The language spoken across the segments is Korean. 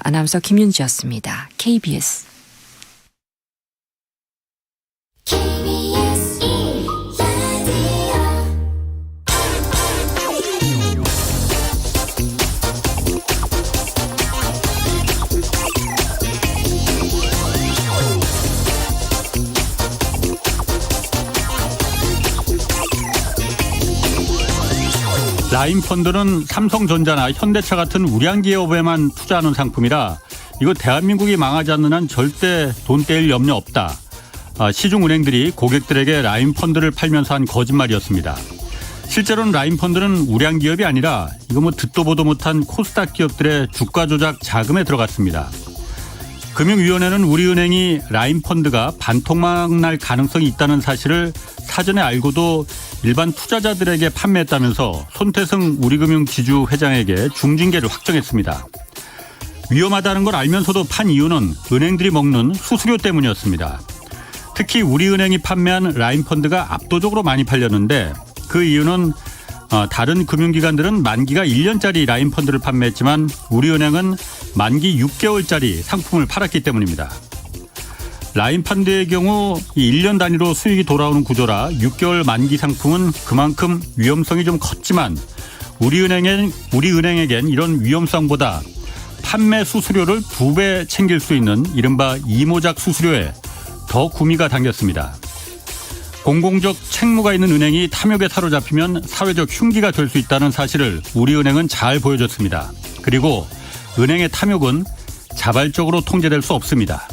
아나운서 김윤지였습니다. KBS. 라인펀드는 삼성전자나 현대차 같은 우량기업에만 투자하는 상품이라 이거 대한민국이 망하지 않는 한 절대 돈 떼일 염려 없다. 시중은행들이 고객들에게 라인펀드를 팔면서 한 거짓말이었습니다. 실제로는 라인펀드는 우량기업이 아니라 이거 뭐 듣도 보도 못한 코스닥 기업들의 주가 조작 자금에 들어갔습니다. 금융위원회는 우리은행이 라인펀드가 반토막 날 가능성이 있다는 사실을 사전에 알고도 일반 투자자들에게 판매했다면서 손태승 우리금융지주 회장에게 중징계를 확정했습니다. 위험하다는 걸 알면서도 판 이유는 은행들이 먹는 수수료 때문이었습니다. 특히 우리은행이 판매한 라인펀드가 압도적으로 많이 팔렸는데 그 이유는 다른 금융기관들은 만기가 1년짜리 라인펀드를 판매했지만 우리은행은 만기 6개월짜리 상품을 팔았기 때문입니다. 라인펀드의 경우 1년 단위로 수익이 돌아오는 구조라 6개월 만기 상품은 그만큼 위험성이 좀 컸지만 우리은행에겐 이런 위험성보다 판매 수수료를 2배 챙길 수 있는 이른바 이모작 수수료에 더 구미가 당겼습니다. 공공적 책무가 있는 은행이 탐욕에 사로잡히면 사회적 흉기가 될 수 있다는 사실을 우리은행은 잘 보여줬습니다. 그리고 은행의 탐욕은 자발적으로 통제될 수 없습니다.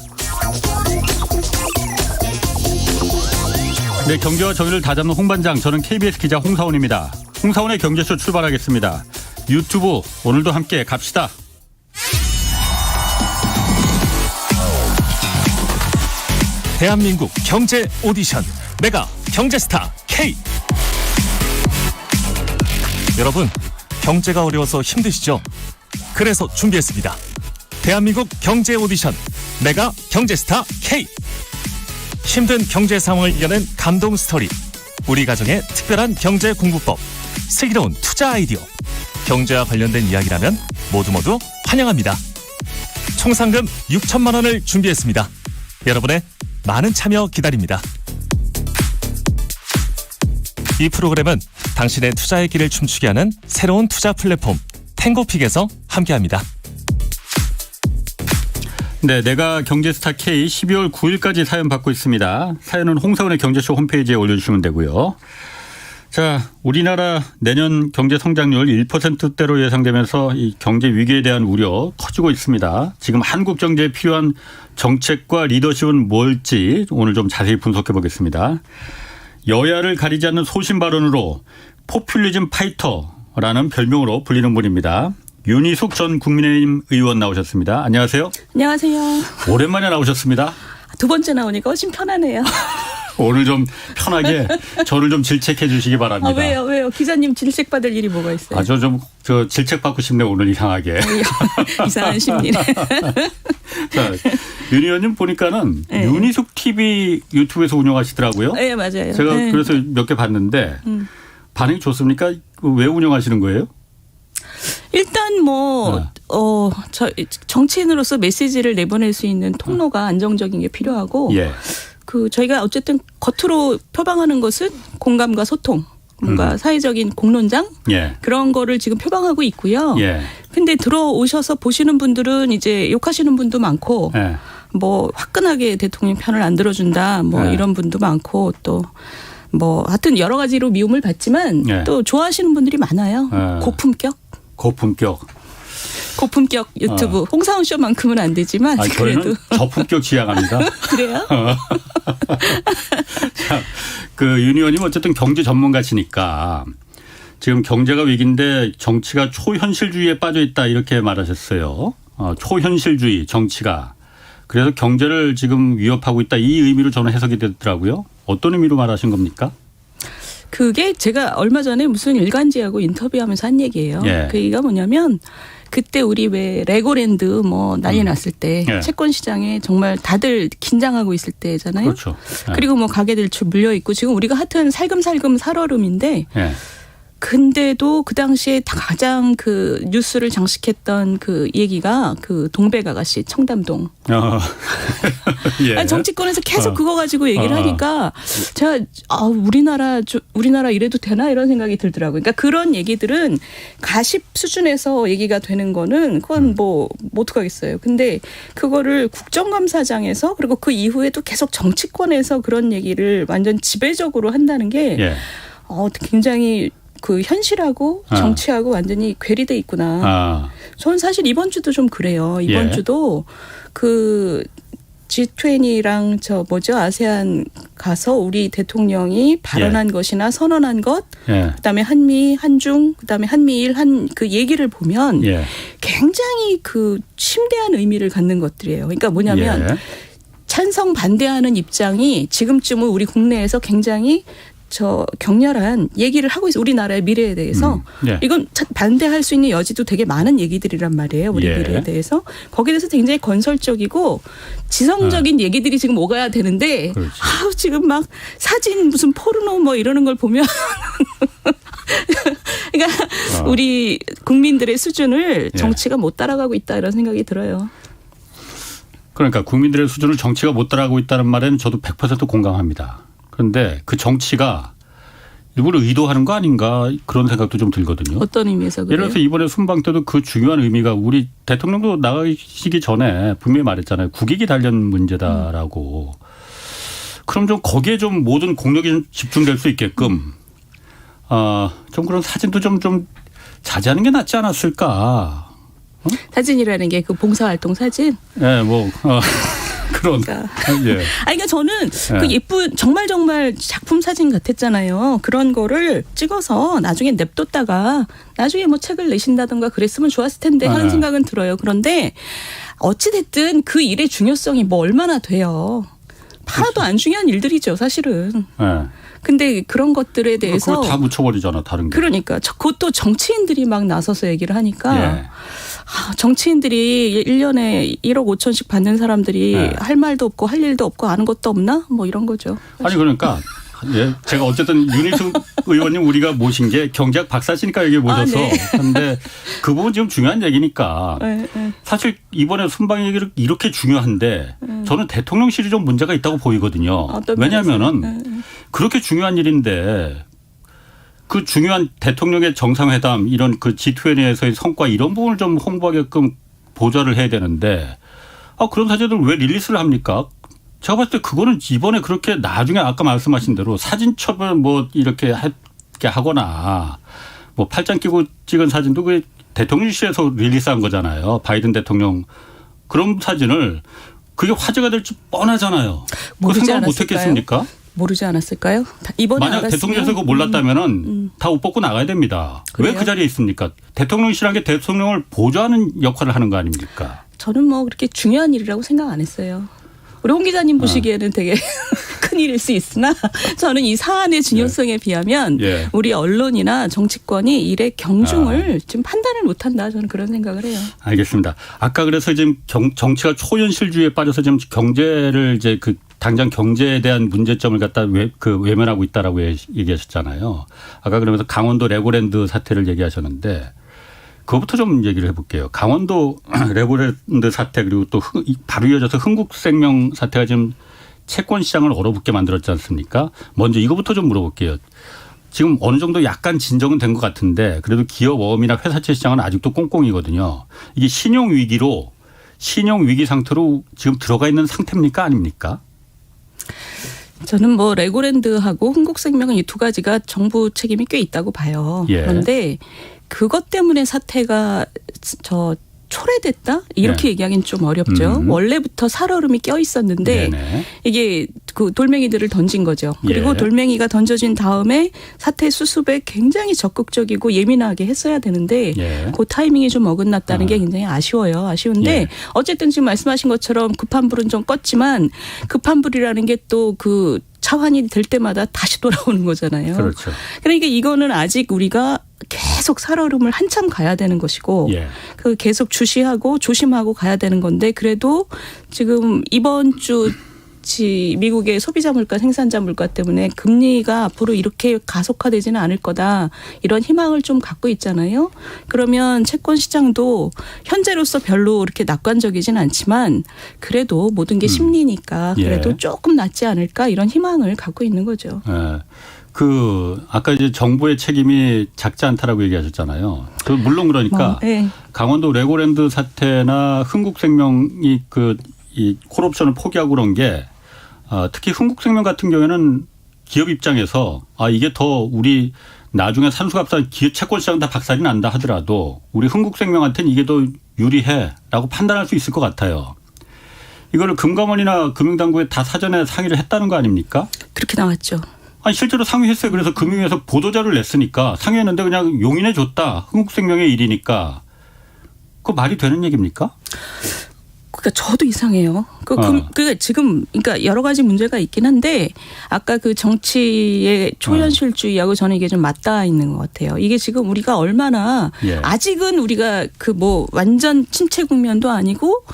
네, 경제와 정의를 다잡는 홍반장, 저는 KBS 기자 홍사원입니다. 홍사원의 경제쇼 출발하겠습니다. 유튜브 오늘도 함께 갑시다. 대한민국 경제 오디션 메가 경제스타 K. 여러분, 경제가 어려워서 힘드시죠? 그래서 준비했습니다. 대한민국 경제 오디션 메가 경제스타 K. 힘든 경제 상황을 이겨낸 감동 스토리, 우리 가정의 특별한 경제 공부법, 슬기로운 투자 아이디어, 경제와 관련된 이야기라면 모두 환영합니다. 총 상금 6천만 원을 준비했습니다. 여러분의 많은 참여 기다립니다. 이 프로그램은 당신의 투자의 길을 춤추게 하는 새로운 투자 플랫폼 탱고픽에서 함께합니다. 네, 내가 경제스타 K 12월 9일까지 사연 받고 있습니다. 사연은 홍사원의 경제쇼 홈페이지에 올려주시면 되고요. 자, 우리나라 내년 경제 성장률 1%대로 예상되면서 이 경제 위기에 대한 우려 커지고 있습니다. 지금 한국 경제에 필요한 정책과 리더십은 뭘지 오늘 좀 자세히 분석해 보겠습니다. 여야를 가리지 않는 소신 발언으로 포퓰리즘 파이터라는 별명으로 불리는 분입니다. 윤희숙 전 국민의힘 의원 나오셨습니다. 안녕하세요. 안녕하세요. 오랜만에 나오셨습니다. 두 번째 나오니까 훨씬 편하네요. 오늘 좀 편하게 저를 좀 질책해 주시기 바랍니다. 왜요? 기자님 질책받을 일이 뭐가 있어요? 저 질책받고 싶네, 오늘 이상하게. 이상한 심리네. 자, 윤 의원님 보니까는 네. 윤희숙 TV 유튜브에서 운영하시더라고요. 네, 맞아요. 제가 네. 그래서 몇 개 봤는데 반응이 좋습니까? 왜 운영하시는 거예요? 일단 정치인으로서 메시지를 내보낼 수 있는 통로가 안정적인 게 필요하고 예. 저희가 어쨌든 겉으로 표방하는 것은 공감과 소통, 뭔가 사회적인 공론장 예. 그런 거를 지금 표방하고 있고요. 예. 근데 들어오셔서 보시는 분들은 이제 욕하시는 분도 많고 예. 화끈하게 대통령 편을 안 들어준다 네. 이런 분도 많고 또 하여튼 여러 가지로 미움을 받지만 네. 또 좋아하시는 분들이 많아요. 네. 고품격 유튜브 홍사원 쇼만큼은 안 되지만 저희는 그래도 저품격 지향합니다. 그래요? 자, 윤 의원님 어쨌든 경제 전문가시니까 지금 경제가 위기인데 정치가 초현실주의에 빠져 있다 이렇게 말하셨어요. 초현실주의 정치가. 그래서 경제를 지금 위협하고 있다 이 의미로 저는 해석이 되더라고요. 어떤 의미로 말하신 겁니까? 그게 제가 얼마 전에 무슨 일간지하고 인터뷰하면서 한 얘기예요. 예. 그 얘기가 뭐냐면 그때 우리 왜 레고랜드 난리 났을 때 예. 채권 시장에 정말 다들 긴장하고 있을 때잖아요. 그렇죠. 예. 그리고 가계대출 물려 있고 지금 우리가 하여튼 살금살금 살얼음인데 예. 근데도 그 당시에 가장 그 뉴스를 장식했던 그 얘기가 그 동백 아가씨 청담동. 예. 아니, 정치권에서 계속 그거 가지고 얘기를 어. 하니까 제가 우리나라 이래도 되나 이런 생각이 들더라고요. 그러니까 그런 얘기들은 가십 수준에서 얘기가 되는 거는 그건 뭐 어떡하겠어요. 근데 그거를 국정감사장에서 그리고 그 이후에도 계속 정치권에서 그런 얘기를 완전 지배적으로 한다는 게 예. 굉장히 그 현실하고 정치하고 완전히 괴리돼 있구나. 저는 사실 이번 주도 좀 그래요. 이번 예. 주도 그 G20랑 아세안 가서 우리 대통령이 발언한 것이나 선언한 것, 예. 그다음에 한미, 한중, 그다음에 한미일 그 얘기를 보면 예. 굉장히 그 심대한 의미를 갖는 것들이에요. 그러니까 뭐냐면 예. 찬성 반대하는 입장이 지금쯤은 우리 국내에서 굉장히 격렬한 얘기를 하고 있어요. 우리나라의 미래에 대해서. 예. 이건 반대할 수 있는 여지도 되게 많은 얘기들이란 말이에요. 우리 예. 미래에 대해서. 거기에 대해서 굉장히 건설적이고 지성적인 얘기들이 지금 오가야 되는데 그렇지. 지금 막 사진 무슨 포르노 뭐 이러는 걸 보면 그러니까 우리 국민들의 수준을 예. 정치가 못 따라가고 있다 이런 생각이 들어요. 그러니까 국민들의 수준을 정치가 못 따라가고 있다는 말에는 저도 100% 공감합니다. 그런데 그 정치가 일부러 의도하는 거 아닌가 그런 생각도 좀 들거든요. 어떤 의미에서 그래요? 예를 들어서 이번에 순방 때도 그 중요한 의미가 우리 대통령도 나가시기 전에 분명히 말했잖아요. 국익이 달린 문제다라고. 그럼 좀 거기에 좀 모든 공력이 좀 집중될 수 있게끔 좀 그런 사진도 좀 자제하는 게 낫지 않았을까. 사진이라는 게 그 봉사활동 사진? 네, 그런. 예. 그러니까 저는 그 예쁜 정말 작품 사진 같았잖아요. 그런 거를 찍어서 나중에 냅뒀다가 나중에 뭐 책을 내신다든가 그랬으면 좋았을 텐데 하는 생각은 들어요. 그런데 어찌 됐든 그 일의 중요성이 뭐 얼마나 돼요. 하나도 안 중요한 일들이죠, 사실은. 네. 근데 그런 것들에 대해서 그걸 다 묻혀버리잖아, 다른 게. 그러니까 그것도 정치인들이 막 나서서 얘기를 하니까 예. 정치인들이 1년에 1억 5천씩 받는 사람들이 네. 할 말도 없고 할 일도 없고 아는 것도 없나? 뭐 이런 거죠. 아니 그러니까 제가 어쨌든 윤희숙 의원님 우리가 모신 게 경제학 박사시니까 여기 모셔서 네. 근데 그 부분 지금 중요한 얘기니까 네. 사실 이번에 순방 얘기를 이렇게 중요한데 저는 대통령실이 좀 문제가 있다고 보이거든요. 왜냐하면은 그렇게 중요한 일인데 그 중요한 대통령의 정상회담 이런 그 G20에서의 성과 이런 부분을 좀 홍보하게끔 보좌를 해야 되는데 그런 사진들 왜 릴리스를 합니까? 제가 봤을 때 그거는 이번에 그렇게 나중에 아까 말씀하신 대로 사진첩을 뭐 이렇게 하거나 뭐 팔짱 끼고 찍은 사진도 그 대통령실에서 릴리스한 거잖아요. 바이든 대통령 그런 사진을 그게 화제가 될지 뻔하잖아요. 그 생각 못 했겠습니까? 모르지 않았을까요? 이번에 만약 알았으면. 대통령에서 그거 몰랐다면은 다 옷 벗고 나가야 됩니다. 왜 그 자리에 있습니까? 대통령실이란 게 대통령을 보좌하는 역할을 하는 거 아닙니까? 저는 뭐 그렇게 중요한 일이라고 생각 안 했어요. 우리 홍 기자님 보시기에는 되게 큰일일 수 있으나 저는 이 사안의 중요성에 비하면 우리 언론이나 정치권이 일의 경중을 지금 판단을 못한다. 저는 그런 생각을 해요. 알겠습니다. 아까 그래서 지금 정치가 초현실주의에 빠져서 지금 경제를 이제 당장 경제에 대한 문제점을 갖다 외면하고 있다라고 얘기하셨잖아요. 아까 그러면서 강원도 레고랜드 사태를 얘기하셨는데 그것부터 좀 얘기를 해볼게요. 강원도 레고랜드 사태 그리고 또 바로 이어져서 흥국생명 사태가 지금 채권 시장을 얼어붙게 만들었지 않습니까? 먼저 이거부터 좀 물어볼게요. 지금 어느 정도 약간 진정은 된 것 같은데 그래도 기업어음이나 회사채 시장은 아직도 꽁꽁이거든요. 이게 신용위기 상태로 지금 들어가 있는 상태입니까? 아닙니까? 저는 뭐 레고랜드하고 흥국생명은 이 두 가지가 정부 책임이 꽤 있다고 봐요. 그런데 그것 때문에 사태가 초래됐다? 이렇게 얘기하기는 좀 어렵죠. 원래부터 살얼음이 껴 있었는데 이게 그 돌멩이들을 던진 거죠. 그리고 돌멩이가 던져진 다음에 사태 수습에 굉장히 적극적이고 예민하게 했어야 되는데 그 타이밍이 좀 어긋났다는 게 굉장히 아쉬워요. 아쉬운데 어쨌든 지금 말씀하신 것처럼 급한 불은 좀 껐지만 급한 불이라는 게 또 그 차환이 될 때마다 다시 돌아오는 거잖아요. 그렇죠. 그러니까 이거는 아직 우리가 계속 살얼음을 한참 가야 되는 것이고 그 계속 주시하고 조심하고 가야 되는 건데 그래도 지금 이번 주 미국의 소비자 물가, 생산자 물가 때문에 금리가 앞으로 이렇게 가속화되지는 않을 거다. 이런 희망을 좀 갖고 있잖아요. 그러면 채권 시장도 현재로서 별로 그렇게 낙관적이진 않지만 그래도 모든 게 심리니까 그래도 조금 낫지 않을까 이런 희망을 갖고 있는 거죠. 아까 이제 정부의 책임이 작지 않다라고 얘기하셨잖아요. 물론 그러니까 강원도 레고랜드 사태나 흥국생명이 이 콜옵션을 포기하고 그런 게 특히 흥국생명 같은 경우에는 기업 입장에서 이게 더 우리 나중에 산수갑산 기업 채권 시장 다 박살이 난다 하더라도 우리 흥국생명한테는 이게 더 유리해라고 판단할 수 있을 것 같아요. 이거를 금감원이나 금융당국에 다 사전에 상의를 했다는 거 아닙니까? 그렇게 나왔죠. 아니 실제로 상의했어요. 그래서 금융위에서 보도자료를 냈으니까 상의했는데 그냥 용인해 줬다. 흥국생명의 일이니까. 그거 말이 되는 얘기입니까? 그러니까 저도 이상해요. 지금 그러니까 여러 가지 문제가 있긴 한데 아까 그 정치의 초현실주의하고 저는 이게 좀 맞닿아 있는 것 같아요. 이게 지금 우리가 얼마나 아직은 우리가 완전 침체 국면도 아니고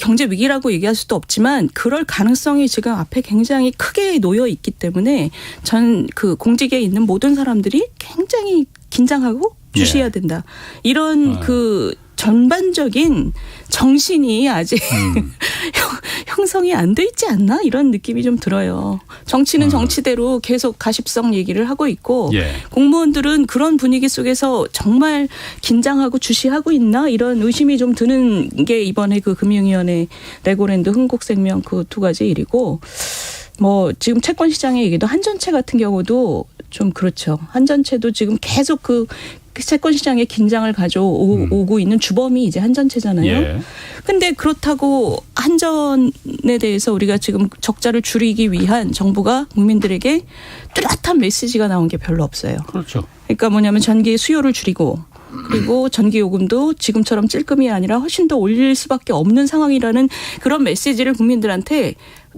경제 위기라고 얘기할 수도 없지만 그럴 가능성이 지금 앞에 굉장히 크게 놓여 있기 때문에 전 공직에 있는 모든 사람들이 굉장히 긴장하고 주시해야 된다. 이런 전반적인 정신이 아직 형성이 안 돼 있지 않나 이런 느낌이 좀 들어요. 정치는 정치대로 계속 가십성 얘기를 하고 있고 공무원들은 그런 분위기 속에서 정말 긴장하고 주시하고 있나 이런 의심이 좀 드는 게 이번에 금융위원회 레고랜드 흥국생명 그 두 가지 일이고 지금 채권 시장의 얘기도 한전채 같은 경우도 좀 그렇죠. 한전채도 지금 계속 채권 시장에 긴장을 가져오고 있는 주범이 이제 한전채잖아요. 근데 그렇다고 한전에 대해서 우리가 지금 적자를 줄이기 위한 정부가 국민들에게 뚜렷한 메시지가 나온 게 별로 없어요. 그렇죠. 그러니까 뭐냐면 전기 수요를 줄이고 그리고 전기 요금도 지금처럼 찔끔이 아니라 훨씬 더 올릴 수밖에 없는 상황이라는 그런 메시지를 국민들한테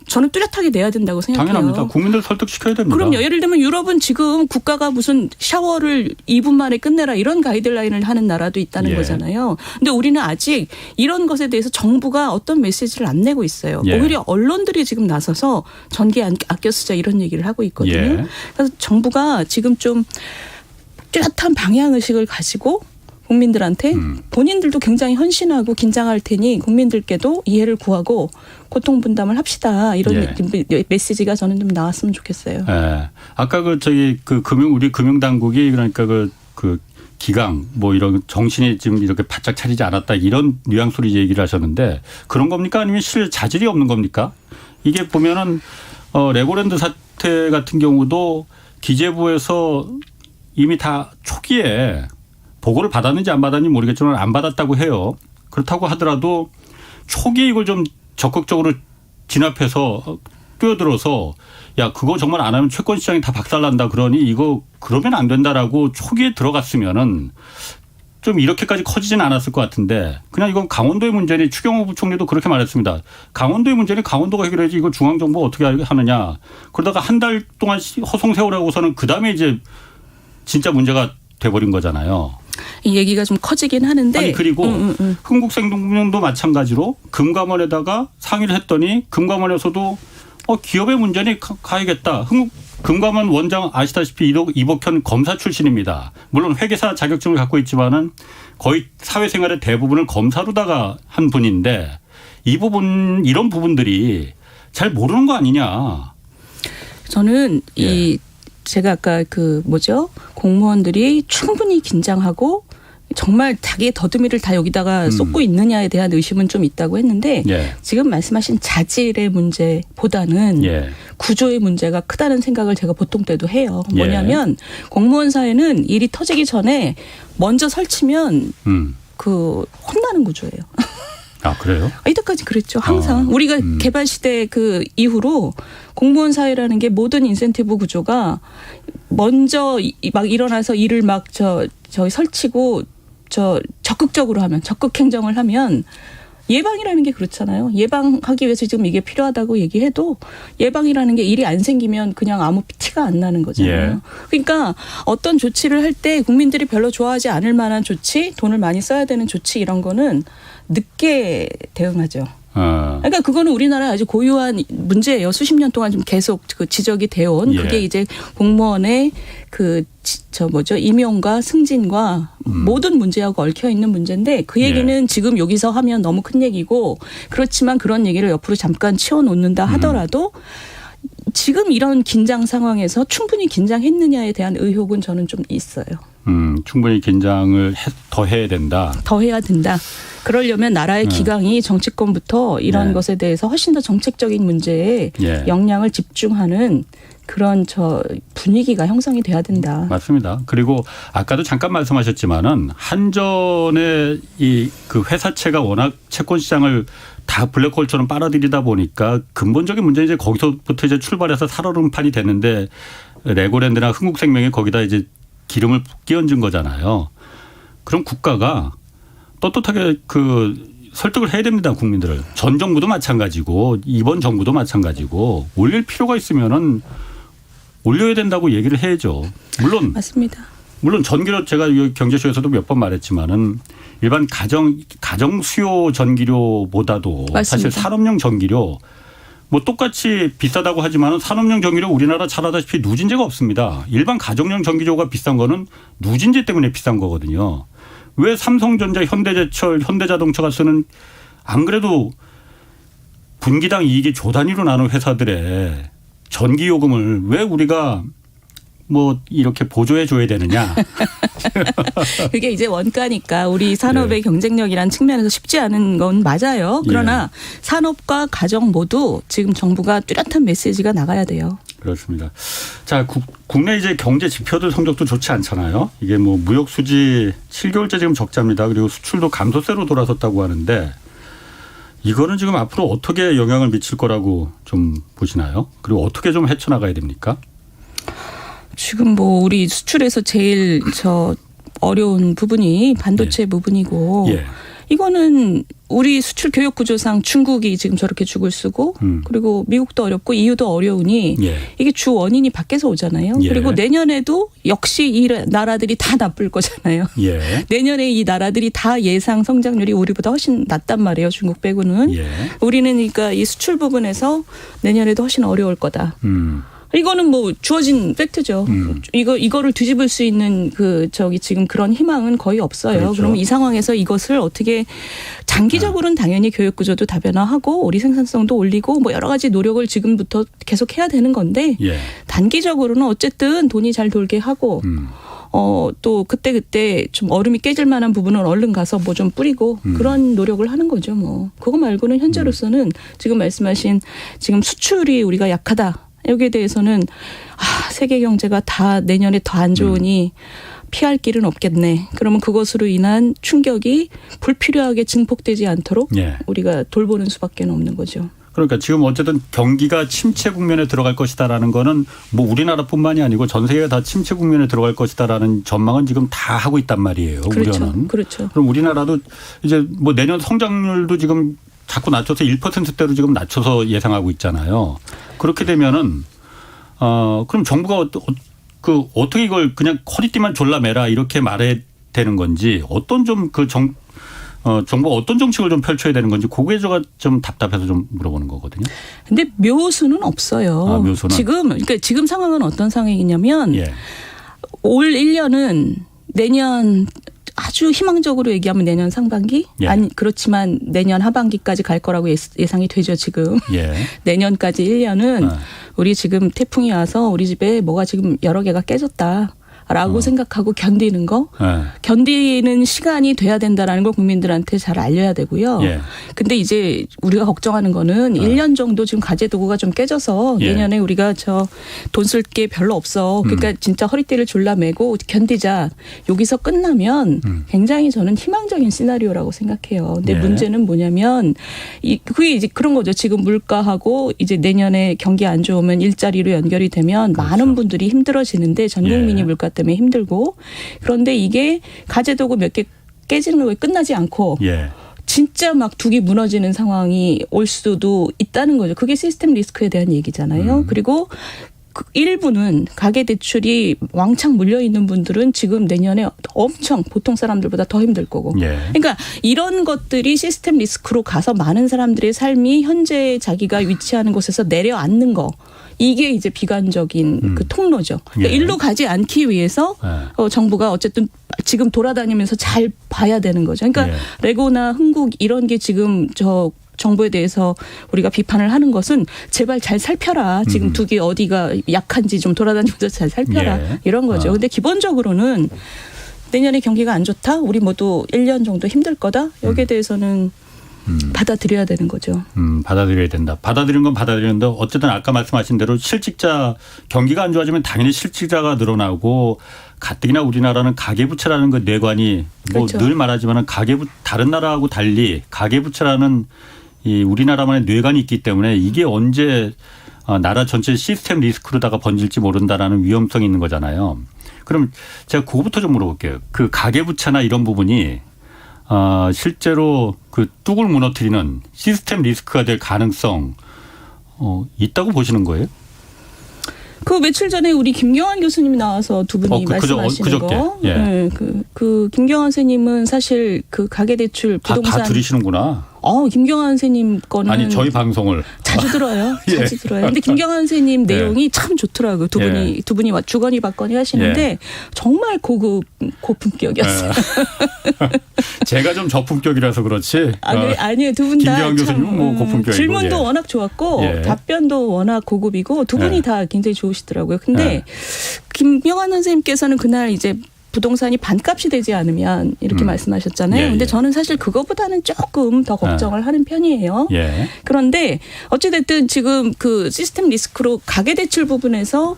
저는 뚜렷하게 내야 된다고 생각해요. 당연합니다. 국민들 설득시켜야 됩니다. 그럼요. 예를 들면 유럽은 지금 국가가 무슨 샤워를 2분 만에 끝내라 이런 가이드라인을 하는 나라도 있다는 거잖아요. 근데 우리는 아직 이런 것에 대해서 정부가 어떤 메시지를 안 내고 있어요. 오히려 언론들이 지금 나서서 전기 아껴 쓰자 이런 얘기를 하고 있거든요. 그래서 정부가 지금 좀 뚜렷한 방향의식을 가지고 국민들한테 본인들도 굉장히 헌신하고 긴장할 테니 국민들께도 이해를 구하고 고통 분담을 합시다. 이런 메시지가 저는 좀 나왔으면 좋겠어요. 아까 우리 금융당국이 그러니까 기강 이런 정신이 지금 이렇게 바짝 차리지 않았다 이런 뉘앙스로 얘기를 하셨는데 그런 겁니까? 아니면 실 자질이 없는 겁니까? 이게 보면은 레고랜드 사태 같은 경우도 기재부에서 이미 다 초기에 보고를 받았는지 안 받았는지 모르겠지만 안 받았다고 해요. 그렇다고 하더라도 초기에 이걸 좀 적극적으로 진압해서 뛰어들어서 그거 정말 안 하면 채권 시장이 다 박살난다 그러니 이거 그러면 안 된다라고 초기에 들어갔으면은 좀 이렇게까지 커지진 않았을 것 같은데 그냥 이건 강원도의 문제니 추경호 부총리도 그렇게 말했습니다. 강원도의 문제니 강원도가 해결해야지 이거 중앙정부가 어떻게 하느냐. 그러다가 한 달 동안 허송세월하고서는 그다음에 이제 진짜 문제가 돼버린 거잖아요. 이 얘기가 좀 커지긴 하는데. 그리고 흥국생명도 마찬가지로 금감원에다가 상의를 했더니 금감원에서도 기업의 문제니 가야겠다. 금감원 원장 아시다시피 이복현 검사 출신입니다. 물론 회계사 자격증을 갖고 있지만은 거의 사회생활의 대부분을 검사로다가 한 분인데 이런 부분들이 잘 모르는 거 아니냐. 저는 제가 아까 공무원들이 충분히 긴장하고 정말 자기의 더듬이를 다 여기다가 쏟고 있느냐에 대한 의심은 좀 있다고 했는데 지금 말씀하신 자질의 문제보다는 구조의 문제가 크다는 생각을 제가 보통 때도 해요. 뭐냐면 공무원 사회는 일이 터지기 전에 먼저 설치면 혼나는 구조예요. 아, 그래요? 이때까지 그랬죠. 항상. 우리가 개발 시대 이후로 공무원 사회라는 게 모든 인센티브 구조가 먼저 막 일어나서 일을 설치고 적극적으로 하면 적극 행정을 하면 예방이라는 게 그렇잖아요. 예방하기 위해서 지금 이게 필요하다고 얘기해도 예방이라는 게 일이 안 생기면 그냥 아무 티가 안 나는 거잖아요. 그러니까 어떤 조치를 할 때 국민들이 별로 좋아하지 않을 만한 조치, 돈을 많이 써야 되는 조치 이런 거는 늦게 대응하죠. 그러니까 그거는 우리나라 아주 고유한 문제예요. 수십 년 동안 좀 계속 그 지적이 되어 온 그게 이제 공무원의 임용과 승진과 모든 문제하고 얽혀 있는 문제인데 그 얘기는 지금 여기서 하면 너무 큰 얘기고 그렇지만 그런 얘기를 옆으로 잠깐 치워놓는다 하더라도 지금 이런 긴장 상황에서 충분히 긴장했느냐에 대한 의혹은 저는 좀 있어요. 충분히 긴장을 더 해야 된다. 더 해야 된다. 그러려면 나라의 기강이 정치권부터 이런 것에 대해서 훨씬 더 정책적인 문제에 역량을 집중하는 그런 분위기가 형성이 돼야 된다. 맞습니다. 그리고 아까도 잠깐 말씀하셨지만은 한전의 그 회사채가 워낙 채권 시장을 다 블랙홀처럼 빨아들이다 보니까 근본적인 문제는 이제 거기서부터 이제 출발해서 살얼음판이 됐는데 레고랜드나 흥국생명이 거기다 이제 기름을 끼얹은 거잖아요. 그럼 국가가 떳떳하게 설득을 해야 됩니다. 국민들을. 전 정부도 마찬가지고 이번 정부도 마찬가지고 올릴 필요가 있으면은 올려야 된다고 얘기를 해야죠. 물론 맞습니다. 물론 전기료 제가 경제쇼에서도 몇 번 말했지만은 일반 가정 수요 전기료보다도 맞습니다. 사실 산업용 전기료 뭐 똑같이 비싸다고 하지만은 산업용 전기료 우리나라 잘 아다시피 누진제가 없습니다. 일반 가정용 전기료가 비싼 거는 누진제 때문에 비싼 거거든요. 왜 삼성전자, 현대제철, 현대자동차가 쓰는 안 그래도 분기당 이익이 조 단위로 나눈 회사들의 전기요금을 왜 우리가 뭐 이렇게 보조해 줘야 되느냐. 그게 이제 원가니까 우리 산업의 경쟁력이라는 측면에서 쉽지 않은 건 맞아요. 그러나 산업과 가정 모두 지금 정부가 뚜렷한 메시지가 나가야 돼요. 그렇습니다. 자, 국내 이제 경제 지표들 성적도 좋지 않잖아요. 이게 뭐 무역 수지 7개월째 지금 적자입니다. 그리고 수출도 감소세로 돌아섰다고 하는데 이거는 지금 앞으로 어떻게 영향을 미칠 거라고 좀 보시나요? 그리고 어떻게 좀 헤쳐나가야 됩니까? 지금 뭐 우리 수출에서 제일 어려운 부분이 반도체 부분이고 이거는 우리 수출 교역 구조상 중국이 지금 저렇게 죽을 쓰고 그리고 미국도 어렵고 EU도 어려우니 이게 주 원인이 밖에서 오잖아요. 그리고 내년에도 역시 이 나라들이 다 나쁠 거잖아요. 내년에 이 나라들이 다 예상 성장률이 우리보다 훨씬 낮단 말이에요. 중국 빼고는. 우리는 그러니까 이 수출 부분에서 내년에도 훨씬 어려울 거다. 이거는 뭐 주어진 팩트죠. 이거를 뒤집을 수 있는 지금 그런 희망은 거의 없어요. 그렇죠. 그러면 이 상황에서 이것을 어떻게 장기적으로는 당연히 교육 구조도 다변화하고 우리 생산성도 올리고 뭐 여러 가지 노력을 지금부터 계속 해야 되는 건데 단기적으로는 어쨌든 돈이 잘 돌게 하고 또 그때 좀 얼음이 깨질 만한 부분은 얼른 가서 뭐 좀 뿌리고 그런 노력을 하는 거죠. 뭐 그거 말고는 현재로서는 지금 말씀하신 지금 수출이 우리가 약하다. 여기에 대해서는 세계 경제가 다 내년에 더 안 좋으니 피할 길은 없겠네. 그러면 그것으로 인한 충격이 불필요하게 증폭되지 않도록 우리가 돌보는 수밖에 없는 거죠. 그러니까 지금 어쨌든 경기가 침체 국면에 들어갈 것이다라는 거는 뭐 우리나라뿐만이 아니고 전 세계가 다 침체 국면에 들어갈 것이다라는 전망은 지금 다 하고 있단 말이에요. 그렇죠. 우려는. 그렇죠. 그럼 우리나라도 이제 뭐 내년 성장률도 지금 자꾸 낮춰서 1%대로 지금 낮춰서 예상하고 있잖아요. 그렇게 되면은 그럼 정부가 어떻게 이걸 그냥 허리띠만 졸라매라 이렇게 말해야 되는 건지 어떤 좀 정부가 어떤 정책을 좀 펼쳐야 되는 건지 그게 제가 좀 답답해서 좀 물어보는 거거든요. 근데 묘수는 없어요. 묘수는. 지금 상황은 어떤 상황이냐면 올 1년은 내년 아주 희망적으로 얘기하면 내년 상반기? 아니 그렇지만 내년 하반기까지 갈 거라고 예상이 되죠 지금. 내년까지 1년은 우리 지금 태풍이 와서 우리 집에 뭐가 지금 여러 개가 깨졌다. 라고 생각하고 견디는 거. 견디는 시간이 돼야 된다라는 걸 국민들한테 잘 알려야 되고요. 근데 이제 우리가 걱정하는 거는 1년 정도 지금 가계 도구가 좀 깨져서 내년에 우리가 돈 쓸 게 별로 없어. 그러니까 진짜 허리띠를 졸라매고 견디자. 여기서 끝나면 굉장히 저는 희망적인 시나리오라고 생각해요. 근데 문제는 뭐냐면 그게 이제 그런 거죠. 지금 물가하고 이제 내년에 경기 안 좋으면 일자리로 연결이 되면 많은 분들이 힘들어지는데 전 국민이 물가 때문에 힘들고 그런데 이게 가재도구 몇 개 깨지는 거에 끝나지 않고 진짜 막 둑이 무너지는 상황이 올 수도 있다는 거죠. 그게 시스템 리스크에 대한 얘기잖아요. 그리고 일부는 가계대출이 왕창 물려있는 분들은 지금 내년에 엄청 보통 사람들보다 더 힘들 거고. 예. 그러니까 이런 것들이 시스템 리스크로 가서 많은 사람들의 삶이 현재 자기가 위치하는 곳에서 내려앉는 거. 이게 이제 비관적인 그 통로죠. 그러니까 예. 일로 가지 않기 위해서 정부가 어쨌든 지금 돌아다니면서 잘 봐야 되는 거죠. 그러니까 예. 레고나 흥국 이런 게 지금 정부에 대해서 우리가 비판을 하는 것은 제발 잘 살펴라. 지금 두 개 어디가 약한지 좀 돌아다니면서 잘 살펴라. 예. 이런 거죠. 근데 기본적으로는 내년에 경기가 안 좋다. 우리 모두 1년 정도 힘들 거다. 여기에 대해서는 받아들여야 되는 거죠. 받아들여야 된다. 받아들이는 건 받아들이는데 어쨌든 아까 말씀하신 대로 실직자 경기가 안 좋아지면 당연히 실직자가 늘어나고 가뜩이나 우리나라는 가계부채라는 그 뇌관이 뭐 그렇죠. 늘 말하지만 다른 나라하고 달리 가계부채라는 이 우리나라만의 뇌관이 있기 때문에 이게 언제 나라 전체 시스템 리스크로다가 번질지 모른다라는 위험성이 있는 거잖아요. 그럼 제가 그거부터 좀 물어볼게요. 그 가계부채나 이런 부분이 실제로 그 뚝을 무너뜨리는 시스템 리스크가 될 가능성 있다고 보시는 거예요? 그 며칠 전에 우리 김경환 교수님이 나와서 두 분이 말씀하시는 그저께. 거. 예. 네, 그 김경환 선생님은 사실 그 가계대출 부동산 다 들으시는구나. 김경환 선생님 거는 아니 저희 방송을 자주 들어요. 예. 자주 들어요. 근데 김경환 선생님 내용이 참 좋더라고요. 두 분이 주거니 받거니 하시는데 정말 고품격이었어요. 제가 좀 저품격이라서 그렇지. 아니에요. 두 분 다 김경환 교수님은 뭐 고품격이고. 질문도 워낙 좋았고 답변도 워낙 고급이고 두 분이 다 굉장히 좋으시더라고요. 근데 김경환 선생님께서는 그날 이제 부동산이 반값이 되지 않으면 이렇게 말씀하셨잖아요. 근데 저는 사실 그거보다는 조금 더 걱정을 하는 편이에요. 그런데 어찌됐든 지금 그 시스템 리스크로 가계대출 부분에서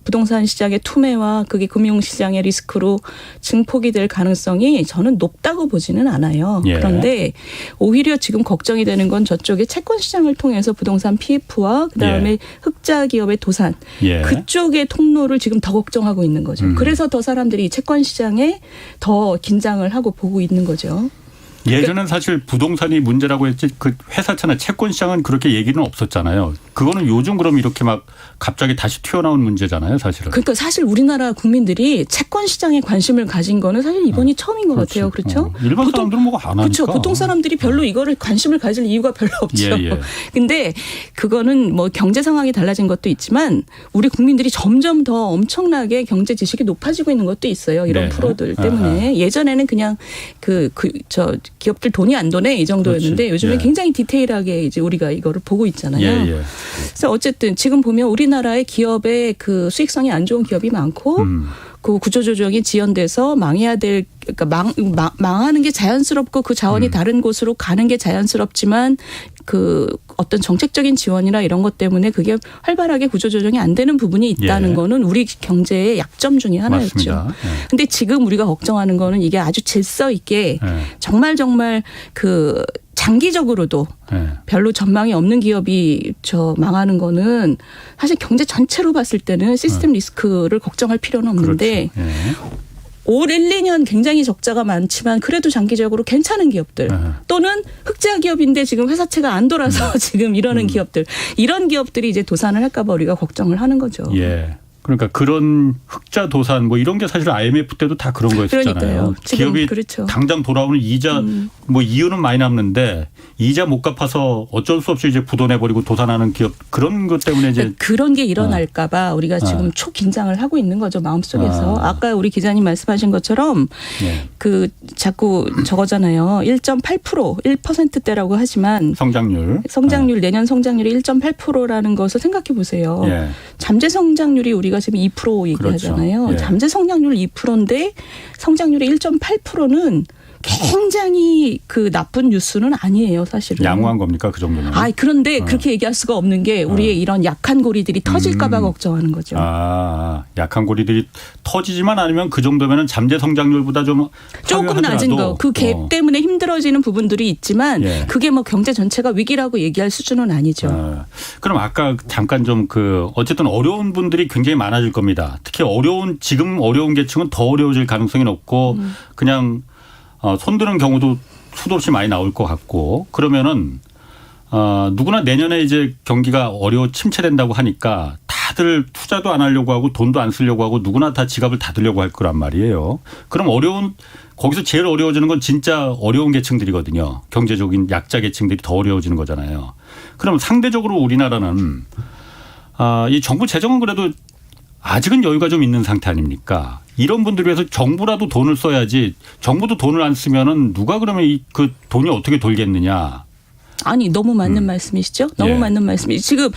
부동산 시장의 투매와 그게 금융시장의 리스크로 증폭이 될 가능성이 저는 높다고 보지는 않아요. 그런데 오히려 지금 걱정이 되는 건 저쪽에 채권시장을 통해서 부동산 PF와 그다음에 흑자 기업의 도산 그쪽의 통로를 지금 더 걱정하고 있는 거죠. 그래서 더 사람들이 이 채권시장에 더 긴장을 하고 보고 있는 거죠. 예전엔 사실 부동산이 문제라고 했지 그 회사채나 채권 시장은 그렇게 얘기는 없었잖아요. 그거는 요즘 그럼 이렇게 막 갑자기 다시 튀어나온 문제잖아요, 사실은. 그러니까 사실 우리나라 국민들이 채권 시장에 관심을 가진 거는 사실 이번이 처음인 것 같아요. 그렇죠? 일반 사람들은 뭐가 안 하니까. 그렇죠. 보통 사람들이 별로 이거를 관심을 가질 이유가 별로 없죠. 근데 그거는 뭐 경제 상황이 달라진 것도 있지만 우리 국민들이 점점 더 엄청나게 경제 지식이 높아지고 있는 것도 있어요. 이런 프로들 때문에. 예전에는 그냥 기업들 돈이 안 도네 이 정도였는데 요즘에 굉장히 디테일하게 이제 우리가 이거를 보고 있잖아요. 그래서 어쨌든 지금 보면 우리나라의 기업의 그 수익성이 안 좋은 기업이 많고 그 구조조정이 지연돼서 망해야 될 그러니까 망하는 게 자연스럽고 그 자원이 다른 곳으로 가는 게 자연스럽지만 그 어떤 정책적인 지원이나 이런 것 때문에 그게 활발하게 구조조정이 안 되는 부분이 있다는 거는 우리 경제의 약점 중에 하나였죠. 근데 지금 우리가 걱정하는 거는 이게 아주 질서 있게 정말 그 장기적으로도 별로 전망이 없는 기업이 망하는 거는 사실 경제 전체로 봤을 때는 시스템 리스크를 걱정할 필요는 없는데 올 1, 2년 굉장히 적자가 많지만 그래도 장기적으로 괜찮은 기업들 또는 흑자 기업인데 지금 회사채가 안 돌아서 지금 이러는 기업들 이런 기업들이 이제 도산을 할까 봐 우리가 걱정을 하는 거죠. 그러니까 그런 흑자 도산 뭐 이런 게 사실 IMF 때도 다 그런 거였잖아요. 기업이 당장 돌아오는 이자 뭐 이유는 많이 남는데 이자 못 갚아서 어쩔 수 없이 이제 부도내버리고 도산하는 기업 그런 것 때문에 이제 그런 게 일어날까 봐 우리가 지금 초긴장을 하고 있는 거죠. 마음속에서. 아까 우리 기자님 말씀하신 것처럼 그 자꾸 저거잖아요. 1.8% 1%대라고 하지만 성장률 내년 성장률이 1.8%라는 것을 생각해 보세요. 잠재 성장률이 우리가 지금 2% 얘기하잖아요. 잠재 성장률 2%인데 성장률이 1.8%는 굉장히 그 나쁜 뉴스는 아니에요, 사실은. 양호한 겁니까, 그 정도면? 그런데 그렇게 얘기할 수가 없는 게 우리의 이런 약한 고리들이 터질까 봐 걱정하는 거죠. 약한 고리들이 터지지만 않으면 그 정도면 잠재 성장률보다 조금 낮은 거. 그 갭 때문에 힘들어지는 부분들이 있지만 그게 뭐 경제 전체가 위기라고 얘기할 수준은 아니죠. 그럼 아까 잠깐 어쨌든 어려운 분들이 굉장히 많아질 겁니다. 특히 지금 어려운 계층은 더 어려워질 가능성이 높고 그냥 손드는 경우도 수도 없이 많이 나올 것 같고 그러면은 누구나 내년에 이제 경기가 침체된다고 하니까 다 다들 투자도 안 하려고 하고 돈도 안 쓰려고 하고 누구나 다 지갑을 닫으려고 할 거란 말이에요. 그럼 거기서 제일 어려워지는 건 진짜 어려운 계층들이거든요. 경제적인 약자 계층들이 더 어려워지는 거잖아요. 그럼 상대적으로 우리나라는 이 정부 재정은 그래도 아직은 여유가 좀 있는 상태 아닙니까? 이런 분들을 위해서 정부라도 돈을 써야지 정부도 돈을 안 쓰면은 누가 그러면 그 돈이 어떻게 돌겠느냐. 아니 너무 맞는 말씀이시죠? 너무 예. 맞는 말씀이 지금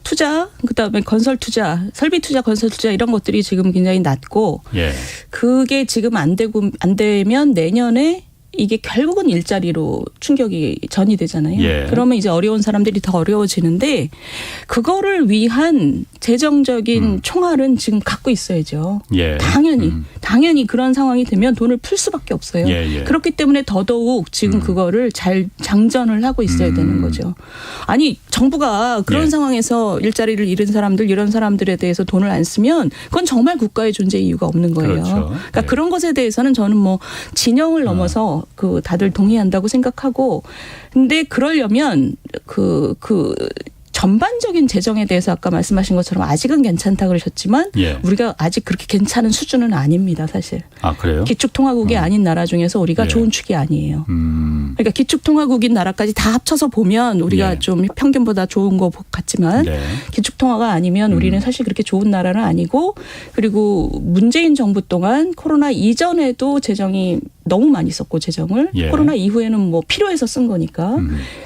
투자 그다음에 건설 투자, 설비 투자, 건설 투자 이런 것들이 지금 굉장히 낮고 예. 그게 지금 안 되면 내년에 이게 결국은 일자리로 충격이 전이되잖아요. 예. 그러면 이제 어려운 사람들이 더 어려워지는데 그거를 위한 재정적인 총알은 지금 갖고 있어야죠. 예. 당연히 그런 상황이 되면 돈을 풀 수밖에 없어요. 예. 그렇기 때문에 더더욱 지금 그거를 잘 장전을 하고 있어야 되는 거죠. 아니 정부가 그런 예. 상황에서 일자리를 잃은 사람들 이런 사람들에 대해서 돈을 안 쓰면 그건 정말 국가의 존재 이유가 없는 거예요. 그렇죠. 그러니까 예. 그런 것에 대해서는 저는 뭐 진영을 넘어서 다들 동의한다고 생각하고 근데 그러려면 그 전반적인 재정에 대해서 아까 말씀하신 것처럼 아직은 괜찮다 그러셨지만 예. 우리가 아직 그렇게 괜찮은 수준은 아닙니다, 사실. 아, 그래요? 기축통화국이 아닌 나라 중에서 우리가 예. 좋은 축이 아니에요. 그러니까 기축통화국인 나라까지 다 합쳐서 보면 우리가 예. 좀 평균보다 좋은 것 같지만 네. 기축통화가 아니면 우리는 사실 그렇게 좋은 나라는 아니고 그리고 문재인 정부 동안 코로나 이전에도 재정이 너무 많이 썼고 재정을 예. 코로나 이후에는 뭐 필요해서 쓴 거니까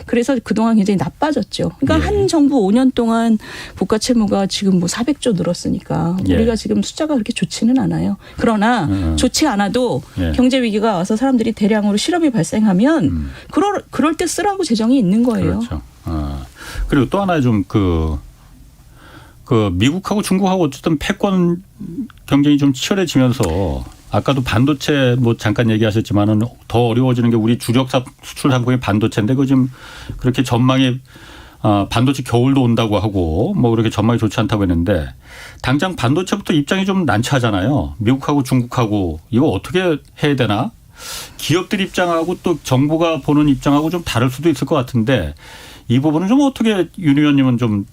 그래서 그동안 굉장히 나빠졌죠. 그러니까 예. 한 정부 5년 동안 국가 채무가 지금 뭐 400조 늘었으니까 예. 우리가 지금 숫자가 그렇게 좋지는 않아요. 그러나 좋지 않아도 예. 경제 위기가 와서 사람들이 대량으로 실업이 발생하면 그럴 때 쓰라고 재정이 있는 거예요. 그렇죠. 그리고 또 하나 좀 미국하고 중국하고 어쨌든 패권 경쟁이 좀 치열해지면서 아까도 반도체 뭐 잠깐 얘기하셨지만은 더 어려워지는 게 우리 주력 수출 상품이 반도체인데 그 지금 그렇게 전망이 반도체 겨울도 온다고 하고 뭐 그렇게 전망이 좋지 않다고 했는데 당장 반도체부터 입장이 좀 난처하잖아요. 미국하고 중국하고 이거 어떻게 해야 되나? 기업들 입장하고 또 정부가 보는 입장하고 좀 다를 수도 있을 것 같은데 이 부분은 좀 어떻게 윤 의원님은 좀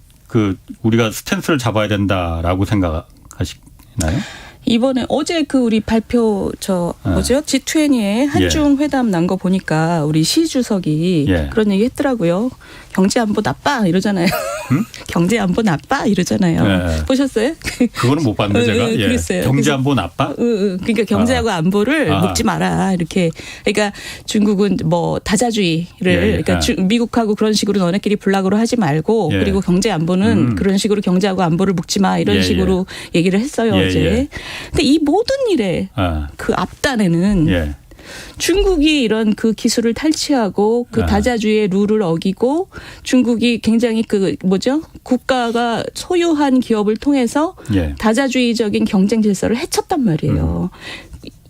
우리가 스탠스를 잡아야 된다라고 생각하시나요? 이번에 어제 우리 발표 G20에 한중 회담 난 거 보니까 우리 시 주석이 그런 얘기 했더라고요. 경제 안보 나빠 이러잖아요. 경제 안보 나빠 이러잖아요. 네. 보셨어요? 그거는 못 봤는데 제가. 그랬어요. 경제 안보 나빠? 그러니까 경제하고 안보를 묶지 마라 이렇게. 그러니까 중국은 뭐 다자주의를 그러니까 미국하고 그런 식으로 너네끼리 불락으로 하지 말고 그리고 경제 안보는 그런 식으로 경제하고 안보를 묶지 마 이런 식으로 얘기를 했어요 어제. 근데 이 모든 일에 그 앞단에는 중국이 이런 그 기술을 탈취하고 그 다자주의의 룰을 어기고 중국이 굉장히 국가가 소유한 기업을 통해서 다자주의적인 경쟁 질서를 해쳤단 말이에요.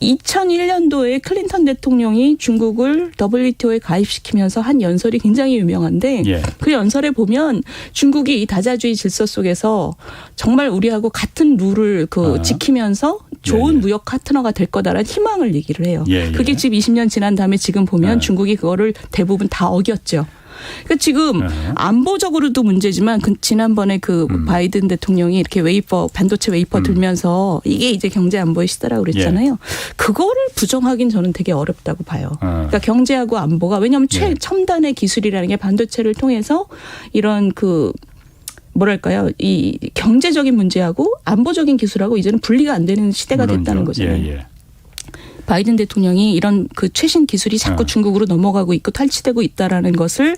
2001년도에 클린턴 대통령이 중국을 WTO에 가입시키면서 한 연설이 굉장히 유명한데 그 연설에 보면 중국이 이 다자주의 질서 속에서 정말 우리하고 같은 룰을 지키면서 좋은 무역 파트너가 될 거다라는 희망을 얘기를 해요. 그게 지금 20년 지난 다음에 지금 보면 중국이 그거를 대부분 다 어겼죠. 그러니까 지금 안보적으로도 문제지만 지난번에 바이든 대통령이 이렇게 반도체 웨이퍼 들면서 이게 이제 경제 안보의 시대라고 그랬잖아요. 그거를 부정하긴 저는 되게 어렵다고 봐요. 그러니까 경제하고 안보가 왜냐하면 최첨단의 기술이라는 게 반도체를 통해서 이런 뭐랄까요? 이 경제적인 문제하고 안보적인 기술하고 이제는 분리가 안 되는 시대가 됐다는 거잖아요. 바이든 대통령이 이런 최신 기술이 자꾸 중국으로 넘어가고 있고 탈취되고 있다라는 것을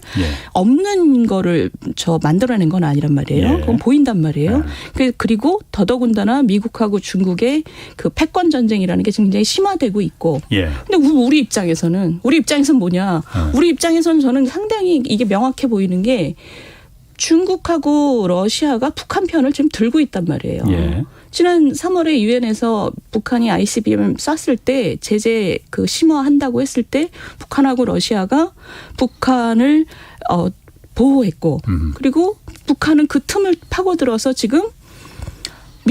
없는 거를 만들어낸 건 아니란 말이에요. 그건 보인단 말이에요. 그리고 더더군다나 미국하고 중국의 패권 전쟁이라는 게 지금 굉장히 심화되고 있고. 근데 우리 입장에서는 뭐냐? 우리 입장에서는 저는 상당히 이게 명확해 보이는 게 중국하고 러시아가 북한 편을 지금 들고 있단 말이에요. 지난 3월에 유엔에서 북한이 ICBM 쐈을 때 제재 심화한다고 했을 때 북한하고 러시아가 북한을 보호했고 그리고 북한은 그 틈을 파고들어서 지금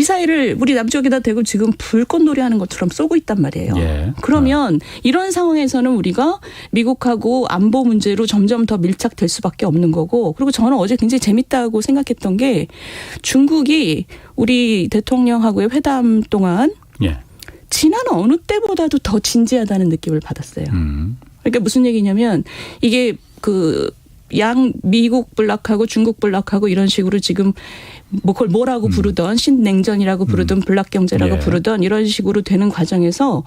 미사일을 우리 남쪽에다 대고 지금 불꽃놀이 하는 것처럼 쏘고 있단 말이에요. 예. 그러면 이런 상황에서는 우리가 미국하고 안보 문제로 점점 더 밀착될 수밖에 없는 거고, 그리고 저는 어제 굉장히 재밌다고 생각했던 게 중국이 우리 대통령하고의 회담 동안 예. 지난 어느 때보다도 더 진지하다는 느낌을 받았어요. 그러니까 무슨 얘기냐면 이게 양 미국 블락하고 중국 블락하고 이런 식으로 지금 뭐 그걸 뭐라고 부르던 신냉전이라고 부르던 블락 경제라고 예. 부르던 이런 식으로 되는 과정에서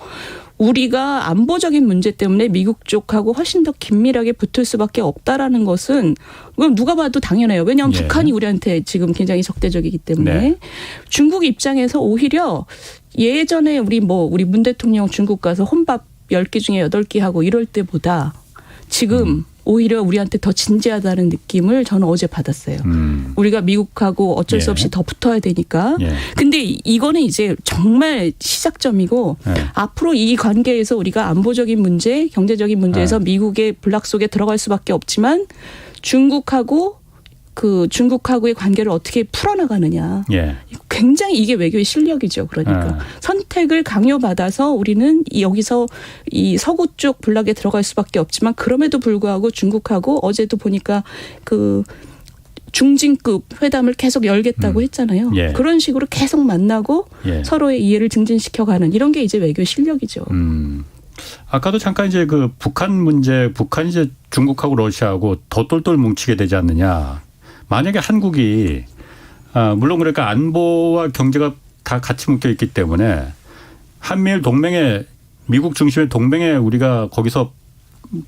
우리가 안보적인 문제 때문에 미국 쪽하고 훨씬 더 긴밀하게 붙을 수밖에 없다라는 것은 그건 누가 봐도 당연해요. 왜냐하면 예. 북한이 우리한테 지금 굉장히 적대적이기 때문에. 네. 중국 입장에서 오히려 예전에 우리 문 대통령 중국 가서 혼밥 10개 중에 8개 하고 이럴 때보다 지금 오히려 우리한테 더 진지하다는 느낌을 저는 어제 받았어요. 우리가 미국하고 어쩔 수 예. 없이 더 붙어야 되니까. 예. 근데 이거는 이제 정말 시작점이고 예. 앞으로 이 관계에서 우리가 안보적인 문제, 경제적인 문제에서 미국의 블락 속에 들어갈 수밖에 없지만 중국하고의 관계를 어떻게 풀어나가느냐. 예. 굉장히 이게 외교의 실력이죠. 그러니까 선택을 강요받아서 우리는 여기서 이 서구 쪽 블락에 들어갈 수밖에 없지만 그럼에도 불구하고 중국하고 어제도 보니까 중진급 회담을 계속 열겠다고 했잖아요. 예. 그런 식으로 계속 만나고 예. 서로의 이해를 증진시켜가는 이런 게 이제 외교의 실력이죠. 아까도 잠깐 이제 북한 문제, 북한이 이제 중국하고 러시아하고 더 똘똘 뭉치게 되지 않느냐. 만약에 한국이 물론 그러니까 안보와 경제가 다 같이 묶여 있기 때문에 한미일 동맹에 미국 중심의 동맹에 우리가 거기서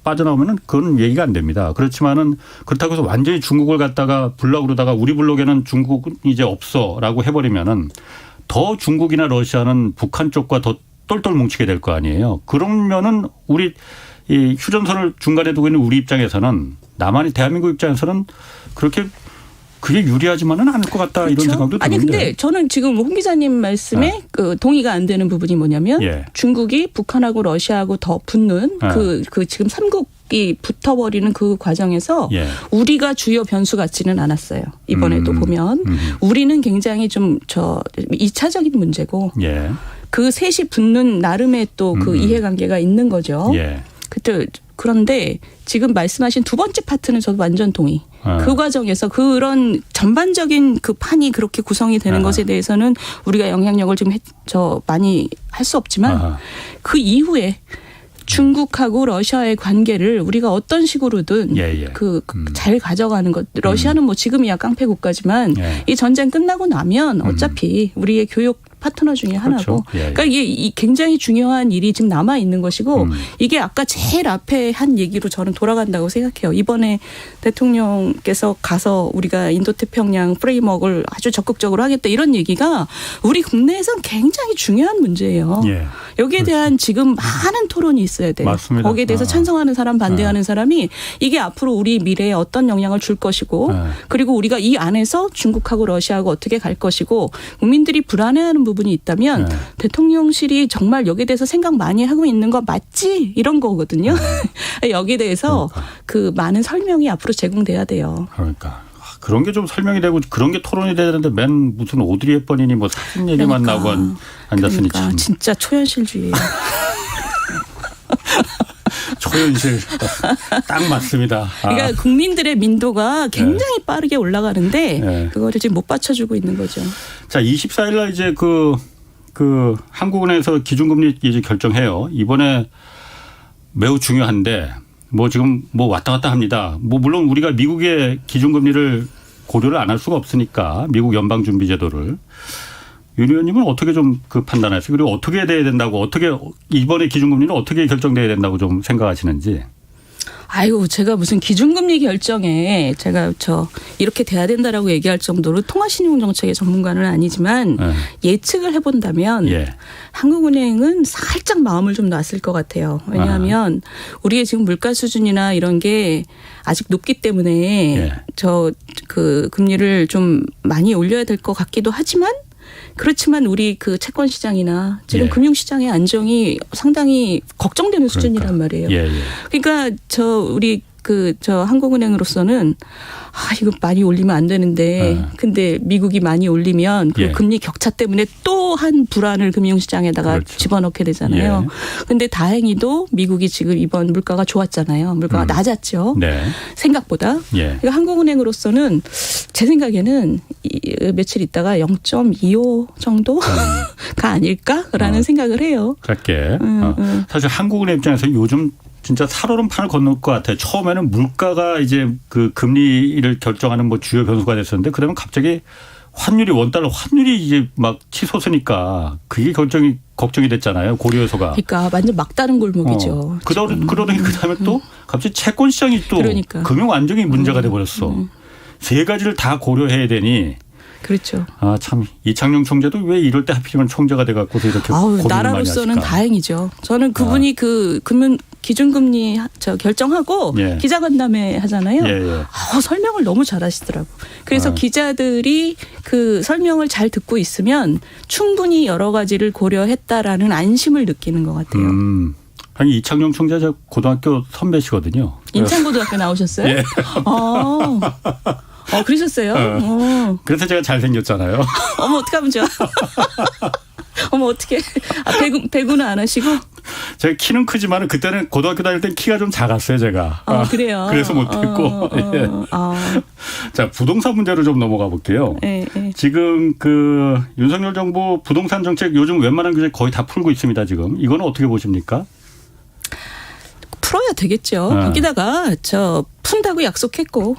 빠져나오면은 그건 얘기가 안 됩니다. 그렇지만은 그렇다고 해서 완전히 중국을 갖다가 블록으로다가 우리 블록에는 중국은 이제 없어라고 해버리면은 더 중국이나 러시아는 북한 쪽과 더 똘똘 뭉치게 될 거 아니에요. 그러면은 우리 이 휴전선을 중간에 두고 있는 우리 입장에서는 남한이 대한민국 입장에서는 그게 유리하지만은 않을 것 같다 이런 생각도 드는데. 아니 근데 저는 지금 홍 기자님 말씀에 동의가 안 되는 부분이 뭐냐면 예. 중국이 북한하고 러시아하고 더 붙는 지금 삼국이 붙어버리는 그 과정에서 예. 우리가 주요 변수 같지는 않았어요. 이번에도 보면 우리는 굉장히 좀 2차적인 문제고 예. 그 셋이 붙는 나름의 또 그 이해관계가 있는 거죠. 예. 그런데 지금 말씀하신 두 번째 파트는 저도 완전 동의. 그 과정에서 그런 전반적인 그 판이 그렇게 구성이 되는 것에 대해서는 우리가 영향력을 지금 많이 할 수 없지만 그 이후에 중국하고 러시아의 관계를 우리가 어떤 식으로든 잘 가져가는 것. 러시아는 뭐 지금이야 깡패 국가지만 이 전쟁 끝나고 나면 어차피 우리의 교육 파트너 중에 하나고. 그렇죠. 예. 그러니까 이게 굉장히 중요한 일이 지금 남아 있는 것이고 이게 아까 제일 앞에 한 얘기로 저는 돌아간다고 생각해요. 이번에 대통령께서 가서 우리가 인도태평양 프레임워크를 아주 적극적으로 하겠다 이런 얘기가 우리 국내에서는 굉장히 중요한 문제예요. 예. 여기에 대한 지금 많은 토론이 있어야 돼요. 맞습니다. 거기에 대해서 찬성하는 사람 반대하는 사람이 이게 앞으로 우리 미래에 어떤 영향을 줄 것이고 그리고 우리가 이 안에서 중국하고 러시아하고 어떻게 갈 것이고 국민들이 불안해하는 부분이 있다면 대통령실이 정말 여기에 대해서 생각 많이 하고 있는 거 맞지? 이런 거거든요. 여기에 대해서 그 많은 설명이 앞으로 제공돼야 돼요. 그러니까 그런 게 좀 설명이 되고 그런 게 토론이 돼야 되는데 맨 무슨 오드리 헵번이니 뭐 사진 얘기만 나오고 앉았으니 그러니까 참. 진짜 초현실주의예요. 초현실 딱 맞습니다. 그러니까 국민들의 민도가 굉장히 빠르게 올라가는데 그거를 지금 못 받쳐주고 있는 거죠. 자, 24일 날 이제 한국은행에서 기준금리 이제 결정해요. 이번에 매우 중요한데 뭐 지금 뭐 왔다 갔다 합니다. 뭐 물론 우리가 미국의 기준금리를 고려를 안 할 수가 없으니까 미국 연방준비제도를. 윤 의원님은 어떻게 좀 판단하세요? 그리고 어떻게 돼야 된다고 이번에 기준금리는 어떻게 결정돼야 된다고 좀 생각하시는지. 아이고 제가 무슨 기준금리 결정에 제가 이렇게 돼야 된다라고 얘기할 정도로 통화신용정책의 전문가는 아니지만 예측을 해본다면 한국은행은 살짝 마음을 좀 놨을 것 같아요. 왜냐하면 우리의 지금 물가 수준이나 이런 게 아직 높기 때문에 금리를 좀 많이 올려야 될 것 같기도 하지만 그렇지만 우리 채권 시장이나 지금 금융 시장의 안정이 상당히 걱정되는 수준이란 말이에요. 그러니까 우리 저 한국은행으로서는 이거 많이 올리면 안 되는데 근데 미국이 많이 올리면 그 금리 격차 때문에 또 한 불안을 금융시장에다가 그렇죠. 집어넣게 되잖아요. 근데 다행히도 미국이 지금 이번 물가가 좋았잖아요. 물가가 낮았죠. 네. 생각보다. 그러니까 한국은행으로서는 제 생각에는 며칠 있다가 0.25 정도가 아닐까라는 생각을 해요. 짧게. 사실 한국은행 입장에서 요즘 진짜 살얼음판을 건널 것 같아요. 처음에는 물가가 이제 그 금리를 결정하는 뭐 주요 변수가 됐었는데 그러면 갑자기 환율이 원달러 환율이 이제 막 치솟으니까 그게 걱정이 됐잖아요. 고려해서가. 그러니까 완전 막다른 골목이죠. 그러더니 그다음에 또 갑자기 채권 시장이 또 금융 안정이 문제가 돼 버렸어. 세 가지를 다 고려해야 되니. 그렇죠. 참 이창용 총재도 왜 이럴 때 하필이면 총재가 돼 갖고서 이렇게 고민을 많이 나라로서는 하실까. 다행이죠. 저는 그분이 그 기준금리 결정하고 기자간담회 하잖아요. 설명을 너무 잘하시더라고. 그래서 기자들이 그 설명을 잘 듣고 있으면 충분히 여러 가지를 고려했다라는 안심을 느끼는 것 같아요. 아니 이창용 총재 저 고등학교 선배시거든요. 인천고등학교 나오셨어요? 예. 그러셨어요? 그래서 제가 잘생겼잖아요. 어머 어떡하면 좋아. 어머 어떡해. 배구는 안 하시고? 제가 키는 크지만 그때는 고등학교 다닐 땐 키가 좀 작았어요 제가. 그래요? 그래서 못했고. 자 부동산 문제로 좀 넘어가 볼게요. 지금 그 윤석열 정부 부동산 정책 요즘 웬만한 규제 거의 다 풀고 있습니다 지금. 이거는 어떻게 보십니까? 풀어야 되겠죠. 거기다가 푼다고 약속했고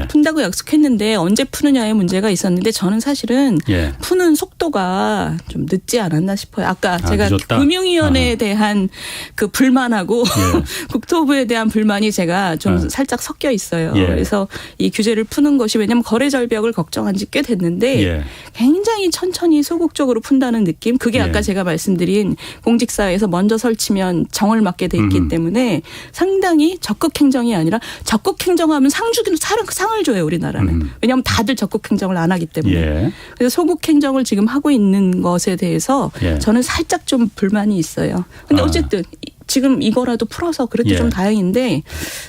푼다고 약속했는데 언제 푸느냐의 문제가 있었는데 저는 사실은 푸는 속도가 좀 늦지 않았나 싶어요. 아까 제가 늦었다? 금융위원회에 대한 그 불만하고 국토부에 대한 불만이 제가 좀 살짝 섞여 있어요. 그래서 이 규제를 푸는 것이 왜냐하면 거래 절벽을 걱정한 지 꽤 됐는데 굉장히 천천히 소극적으로 푼다는 느낌. 그게 아까 제가 말씀드린 공직사회에서 먼저 설치면 정을 맞게 돼 있기 때문에 상당히 적극 행정이 아니라 적극 행정하면 상을 줘요 우리나라는. 왜냐하면 다들 적극 행정을 안 하기 때문에. 그래서 소극 행정을 지금 하고 있는 것에 대해서 저는 살짝 좀 불만이 있어요. 근데 어쨌든 지금 이거라도 풀어서 그래도 좀 다행인데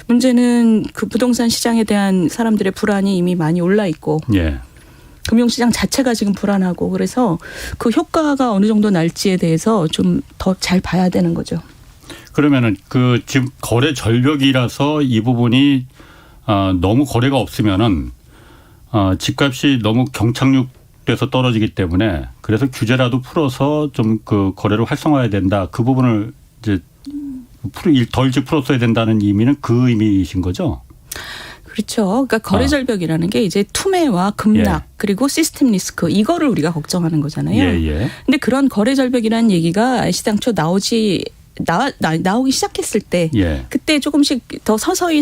문제는 그 부동산 시장에 대한 사람들의 불안이 이미 많이 올라 있고 금융시장 자체가 지금 불안하고 그래서 그 효과가 어느 정도 날지에 대해서 좀 더 잘 봐야 되는 거죠. 그러면은 그 지금 거래 절벽이라서 이 부분이 너무 거래가 없으면은 집값이 너무 경착륙돼서 떨어지기 때문에 그래서 규제라도 풀어서 좀 그 거래를 활성화해야 된다. 그 부분을 이제 더 일찍 풀었어야 된다는 의미는 그 의미이신 거죠? 그렇죠. 그러니까 거래 절벽이라는 게 이제 투매와 급락 그리고 시스템 리스크 이거를 우리가 걱정하는 거잖아요. 근데 그런 거래 절벽이라는 얘기가 시장초 나오기 시작했을 때 그때 조금씩 더 서서히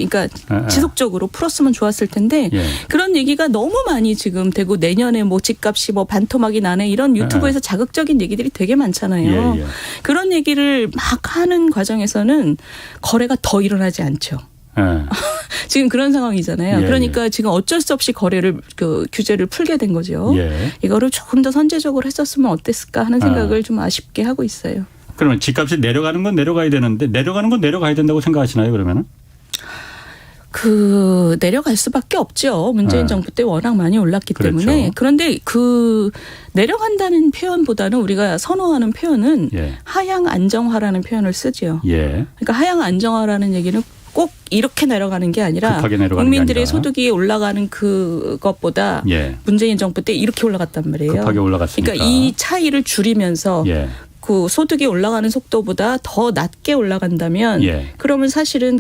그러니까 지속적으로 풀었으면 좋았을 텐데 그런 얘기가 너무 많이 지금 되고 내년에 뭐 집값이 뭐 반토막이 나네 이런 유튜브에서 자극적인 얘기들이 되게 많잖아요. 그런 얘기를 막 하는 과정에서는 거래가 더 일어나지 않죠. 지금 그런 상황이잖아요. 그러니까 지금 어쩔 수 없이 거래를 규제를 풀게 된 거죠. 이거를 조금 더 선제적으로 했었으면 어땠을까 하는 생각을 좀 아쉽게 하고 있어요. 그러면 집값이 내려가는 건 내려가야 되는데 내려가는 건 내려가야 된다고 생각하시나요 그러면은? 내려갈 수밖에 없죠. 문재인 정부 때 워낙 많이 올랐기 때문에. 그런데 내려간다는 표현보다는 우리가 선호하는 표현은 하향 안정화라는 표현을 쓰죠. 그러니까 하향 안정화라는 얘기는 꼭 이렇게 내려가는 게 아니라 국민들의 소득이 올라가는 그것보다 문재인 정부 때 이렇게 올라갔단 말이에요. 급하게 올라갔으니까. 그러니까 이 차이를 줄이면서 그 소득이 올라가는 속도보다 더 낮게 올라간다면 그러면 사실은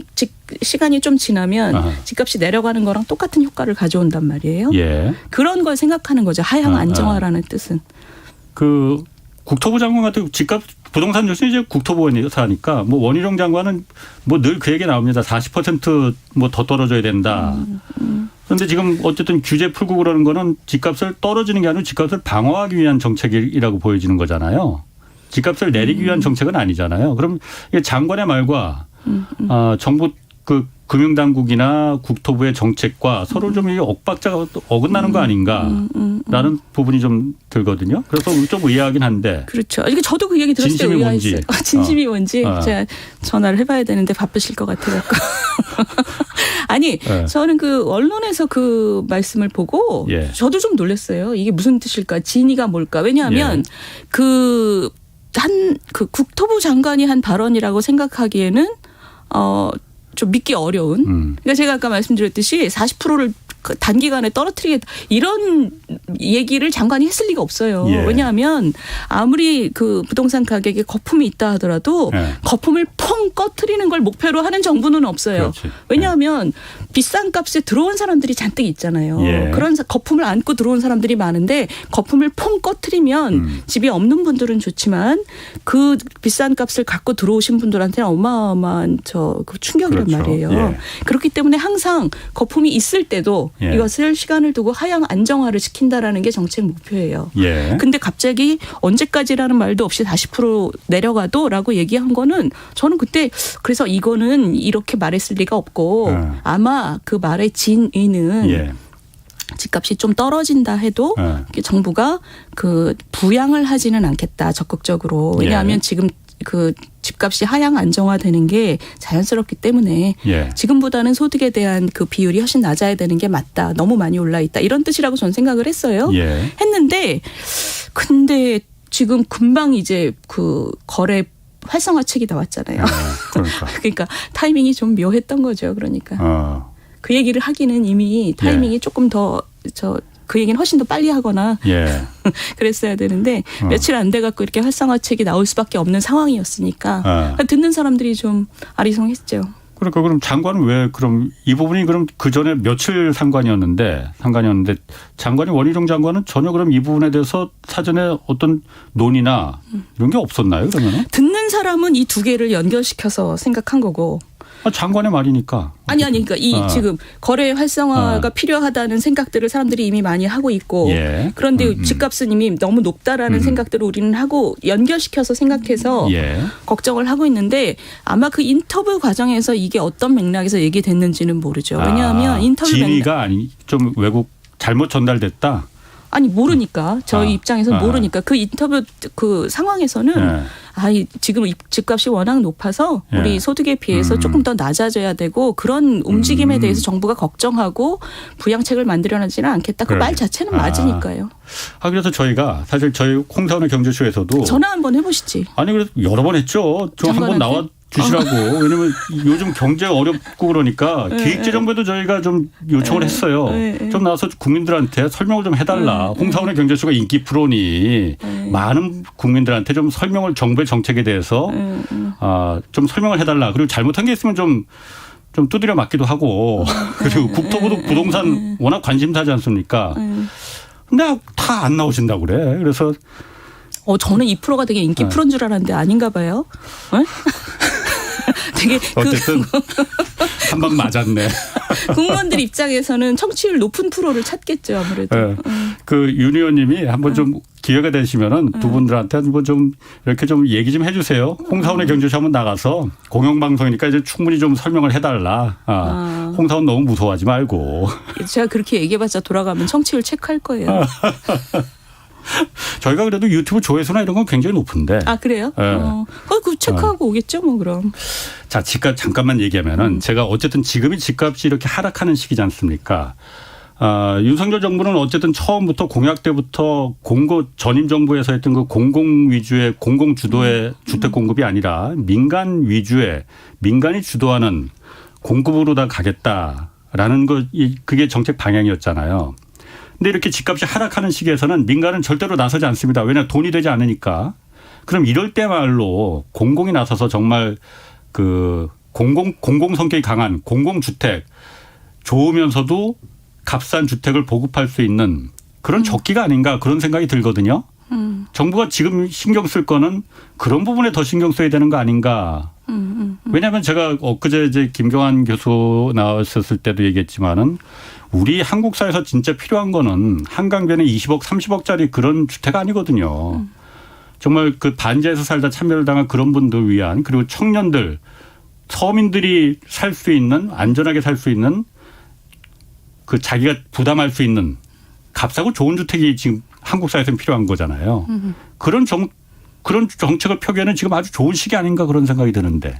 시간이 좀 지나면 집값이 내려가는 거랑 똑같은 효과를 가져온단 말이에요. 그런 걸 생각하는 거죠. 하향 안정화라는 뜻은. 그 국토부 장관 같은 집값 부동산 뉴스 이제 국토부에서 하니까 뭐 원희룡 장관은 뭐 늘 그 얘기 나옵니다. 40% 뭐 더 떨어져야 된다. 그런데 지금 어쨌든 규제 풀고 그러는 거는 집값을 떨어지는 게 아니고 집값을 방어하기 위한 정책이라고 보여지는 거잖아요. 집값을 내리기 위한 정책은 아니잖아요. 그럼 이게 장관의 말과 정부 그 금융당국이나 국토부의 정책과 서로 좀 엇박자가 어긋나는 거 아닌가. 라는 부분이 좀 들거든요. 그래서 좀 의아하긴 한데. 그렇죠. 이게 저도 그 얘기 들었을 때 진심이 의아했어요. 뭔지. 진심이 뭔지 제가 전화를 해봐야 되는데 바쁘실 것 같아갖고. 아니 네. 저는 그 언론에서 그 말씀을 보고 예. 저도 좀 놀랐어요. 이게 무슨 뜻일까? 진위가 뭘까? 왜냐하면 그 국토부 장관이 한 발언이라고 생각하기에는 좀 믿기 어려운. 그러니까 제가 아까 말씀드렸듯이 40%를 단기간에 떨어뜨리겠다 이런 얘기를 장관이 했을 리가 없어요. 예. 왜냐하면 아무리 그 부동산 가격에 거품이 있다 하더라도 거품을 펑 꺼트리는 걸 목표로 하는 정부는 없어요. 그렇지. 왜냐하면 비싼 값에 들어온 사람들이 잔뜩 있잖아요. 예. 그런 거품을 안고 들어온 사람들이 많은데 거품을 펑 꺼트리면 집이 없는 분들은 좋지만 그 비싼 값을 갖고 들어오신 분들한테는 어마어마한 그 충격이란 그렇죠. 말이에요. 예. 그렇기 때문에 항상 거품이 있을 때도 예. 이것을 시간을 두고 하향 안정화를 시킨다라는 게 정책 목표예요. 예. 근데 갑자기 언제까지라는 말도 없이 40% 내려가도라고 얘기한 거는 저는 그때 그래서 이거는 이렇게 말했을 리가 없고 아마 그 말의 진의는 집값이 좀 떨어진다 해도 정부가 그 부양을 하지는 않겠다 적극적으로. 왜냐하면 지금 그 집값이 하향 안정화되는 게 자연스럽기 때문에 지금보다는 소득에 대한 그 비율이 훨씬 낮아야 되는 게 맞다. 너무 많이 올라 있다. 이런 뜻이라고 저는 생각을 했어요. 했는데 근데 지금 금방 이제 그 거래 활성화책이 나왔잖아요. 그러니까 타이밍이 좀 묘했던 거죠. 그러니까 그 얘기를 하기는 이미 타이밍이 조금 더 그 얘기는 훨씬 더 빨리 하거나 그랬어야 되는데 며칠 안 돼 갖고 이렇게 활성화책이 나올 수밖에 없는 상황이었으니까 듣는 사람들이 좀 아리송했죠. 그러니까 그럼 장관은 왜 그럼 이 부분이 그럼 그 전에 며칠 상관이었는데 장관이 원희룡 장관은 전혀 그럼 이 부분에 대해서 사전에 어떤 논의나 이런 게 없었나요? 그러면은 듣는 사람은 이 두 개를 연결시켜서 생각한 거고. 장관의 말이니까. 아니 그러니까 지금 거래 활성화가 필요하다는 생각들을 사람들이 이미 많이 하고 있고 그런데 집값은 이미 너무 높다라는 생각들을 우리는 하고 연결시켜서 생각해서 걱정을 하고 있는데 아마 그 인터뷰 과정에서 이게 어떤 맥락에서 얘기됐는지는 모르죠. 왜냐하면 인터뷰 진위가 아니 좀 외국 잘못 전달됐다. 아니 모르니까 저희 입장에서는 모르니까 그 인터뷰 그 상황에서는 지금 집값이 워낙 높아서 우리 소득에 비해서 조금 더 낮아져야 되고 그런 움직임에 대해서 정부가 걱정하고 부양책을 만들어내지는 않겠다. 그 말 자체는 맞으니까요. 그래서 저희가 사실 저희 홍사원의 경제쇼에서도 전화 한번 해보시지. 아니 그래서 여러 번 했죠. 좀 한번 나와 주시라고. 왜냐하면 요즘 경제가 어렵고 그러니까 기획재정부에도 저희가 좀 요청을 했어요. 좀 나와서 국민들한테 설명을 좀 해달라. 홍사원의 경제쇼가 인기 프로니 많은 국민들한테 좀 설명을 정부의 정책에 대해서 좀 설명을 해달라. 그리고 잘못한 게 있으면 좀 두드려 맞기도 하고 그리고 국토부도 부동산 워낙 관심사지 않습니까? 근데 다 안 나오신다고 그래. 그래서 저는 2%가 되게 인기 프로인 줄 알았는데 아닌가 봐요. 되게 어쨌든 한 방 맞았네. 국민들 입장에서는 청취율 높은 프로를 찾겠죠 아무래도. 그 윤 의원님이 한번 좀 기회가 되시면은 두 분들한테 한번 좀 이렇게 좀 얘기 좀 해주세요. 홍사원의 경제쇼 한번 나가서 공영방송이니까 이제 충분히 좀 설명을 해달라. 홍사원 너무 무서워하지 말고. 제가 그렇게 얘기해봤자 돌아가면 청취율 체크할 거예요. 저희가 그래도 유튜브 조회수나 이런 건 굉장히 높은데. 그래요? 그 체크하고 오겠죠 뭐 그럼. 자, 집값 잠깐만 얘기하면은 제가 어쨌든 지금이 집값이 이렇게 하락하는 시기지 않습니까? 윤석열 정부는 어쨌든 처음부터 공약 때부터 전임 정부에서 했던 그 공공 위주의 공공 주도의 주택 공급이 아니라 민간 위주의 민간이 주도하는 공급으로 다 가겠다라는 그게 정책 방향이었잖아요. 근데 이렇게 집값이 하락하는 시기에서는 민간은 절대로 나서지 않습니다. 왜냐하면 돈이 되지 않으니까. 그럼 이럴 때말로 공공이 나서서 정말 그 공공 성격이 강한 공공주택 좋으면서도 값싼 주택을 보급할 수 있는 그런 적기가 아닌가 그런 생각이 들거든요. 정부가 지금 신경 쓸 거는 그런 부분에 더 신경 써야 되는 거 아닌가. 왜냐하면 제가 엊그제 이제 김경환 교수 나왔었을 때도 얘기했지만은 우리 한국 사회에서 진짜 필요한 거는 한강변에 20억, 30억짜리 그런 주택 아니거든요. 정말 그 반지하에서 살다 참여를 당한 그런 분들 위한 그리고 청년들, 서민들이 살 수 있는 안전하게 살 수 있는 그 자기가 부담할 수 있는 값싸고 좋은 주택이 지금 한국 사회에서는 필요한 거잖아요. 그런 정책을 펴기에는 지금 아주 좋은 시기 아닌가 그런 생각이 드는데.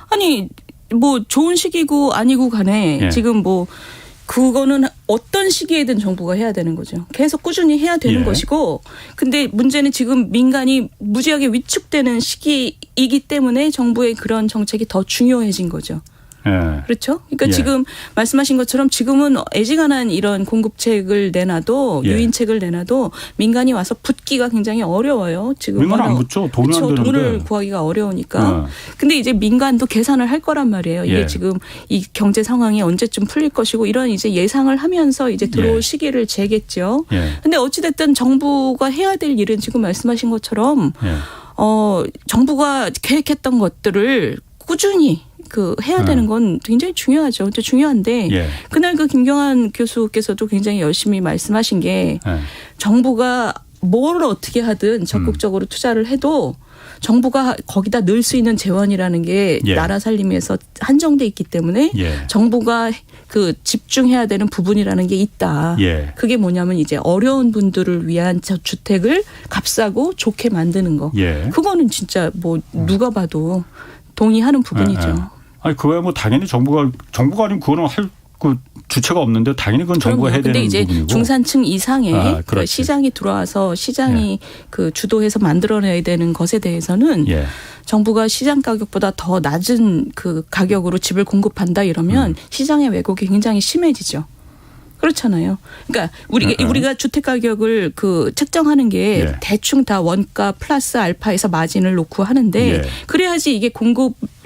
아니 뭐 좋은 시기고 아니고 간에 예. 지금 뭐 그거는 어떤 시기에든 정부가 해야 되는 거죠. 계속 꾸준히 해야 되는 예. 것이고 근데 문제는 지금 민간이 무지하게 위축되는 시기이기 때문에 정부의 그런 정책이 더 중요해진 거죠. 예. 그렇죠? 그러니까 예. 지금 말씀하신 것처럼 지금은 애지간한 이런 공급책을 내놔도 예. 유인책을 내놔도 민간이 와서 붙기가 굉장히 어려워요. 지금 민간 안 워낙 붙죠. 돈이 그렇죠. 안 되는데. 돈을 구하기가 어려우니까. 근데 이제 민간도 계산을 할 거란 말이에요. 이게 예. 지금 이 경제 상황이 언제쯤 풀릴 것이고 이런 이제 예상을 하면서 이제 들어올 예. 시기를 재겠죠. 예. 근데 어찌됐든 정부가 해야 될 일은 지금 말씀하신 것처럼 예. 정부가 계획했던 것들을 꾸준히 해야 되는 건 굉장히 중요하죠. 진짜 중요한데 예. 그날 김경환 교수께서도 굉장히 열심히 말씀하신 게 예. 정부가 뭘 어떻게 하든 적극적으로 투자를 해도 정부가 거기다 넣을 수 있는 재원이라는 게 예. 나라 살림에서 한정돼 있기 때문에 예. 정부가 집중해야 되는 부분이라는 게 있다. 예. 그게 뭐냐면 이제 어려운 분들을 위한 주택을 값싸고 좋게 만드는 거. 예. 그거는 진짜 뭐 누가 봐도 동의하는 부분이죠. 아니 그거야 뭐 당연히 정부가 아니면 그거는 할 그 주체가 없는데 당연히 그건 정부가 해야 되는 근데 이제 부분이고. 중산층 이상의 그 그렇지. 시장이 들어와서 시장이 주도해서 만들어내야 되는 것에 대해서는 예. 정부가 시장 가격보다 더 낮은 가격으로 집을 공급한다 이러면 시장의 왜곡이 굉장히 심해지죠. 그렇잖아요. 그러니까 우리가 주택 가격을 책정하는 게 예. 대충 다 원가 플러스 알파에서 마진을 놓고 하는데 예. 그래야지 이게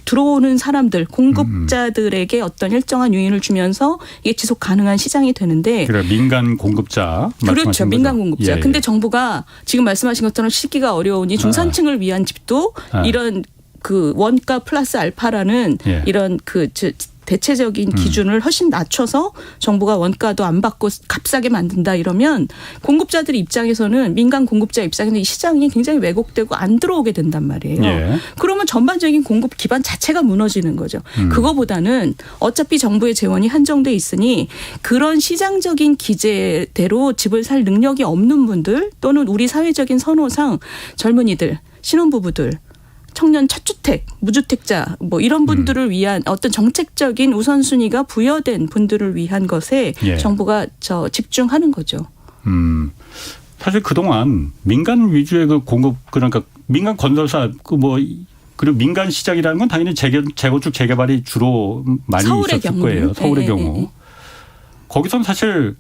들어오는 사람들, 공급자들에게 어떤 일정한 유인을 주면서 이게 지속 가능한 시장이 되는데. 그래 민간 공급자. 그렇죠. 민간 거죠. 공급자. 예, 근데 정부가 지금 말씀하신 것처럼 시기가 어려우니 중산층을 위한 집도 이런 원가 플러스 알파라는 예. 이런 대체적인 기준을 훨씬 낮춰서 정부가 원가도 안 받고 값싸게 만든다 이러면 공급자들 입장에서는 민간 공급자 입장에서는 이 시장이 굉장히 왜곡되고 안 들어오게 된단 말이에요. 예. 그러면 전반적인 공급 기반 자체가 무너지는 거죠. 그거보다는 어차피 정부의 재원이 한정돼 있으니 그런 시장적인 기제대로 집을 살 능력이 없는 분들 또는 우리 사회적인 선호상 젊은이들, 신혼부부들 청년 첫주택, 무주택자 뭐 이런 분들을 위한 어떤 정책적인 우선순위가 부여된 분들을 위한 것에 예. 정부가 집중하는 거죠. 사실 그동안 민간 위주의 공급 그러니까 민간 건설사 그리고 민간 시장이라는 건 당연히 재건축 재개발이 주로 많이 서울의 있었을 경우는. 거예요. 서울의 네, 경우. 네. 거기선 사실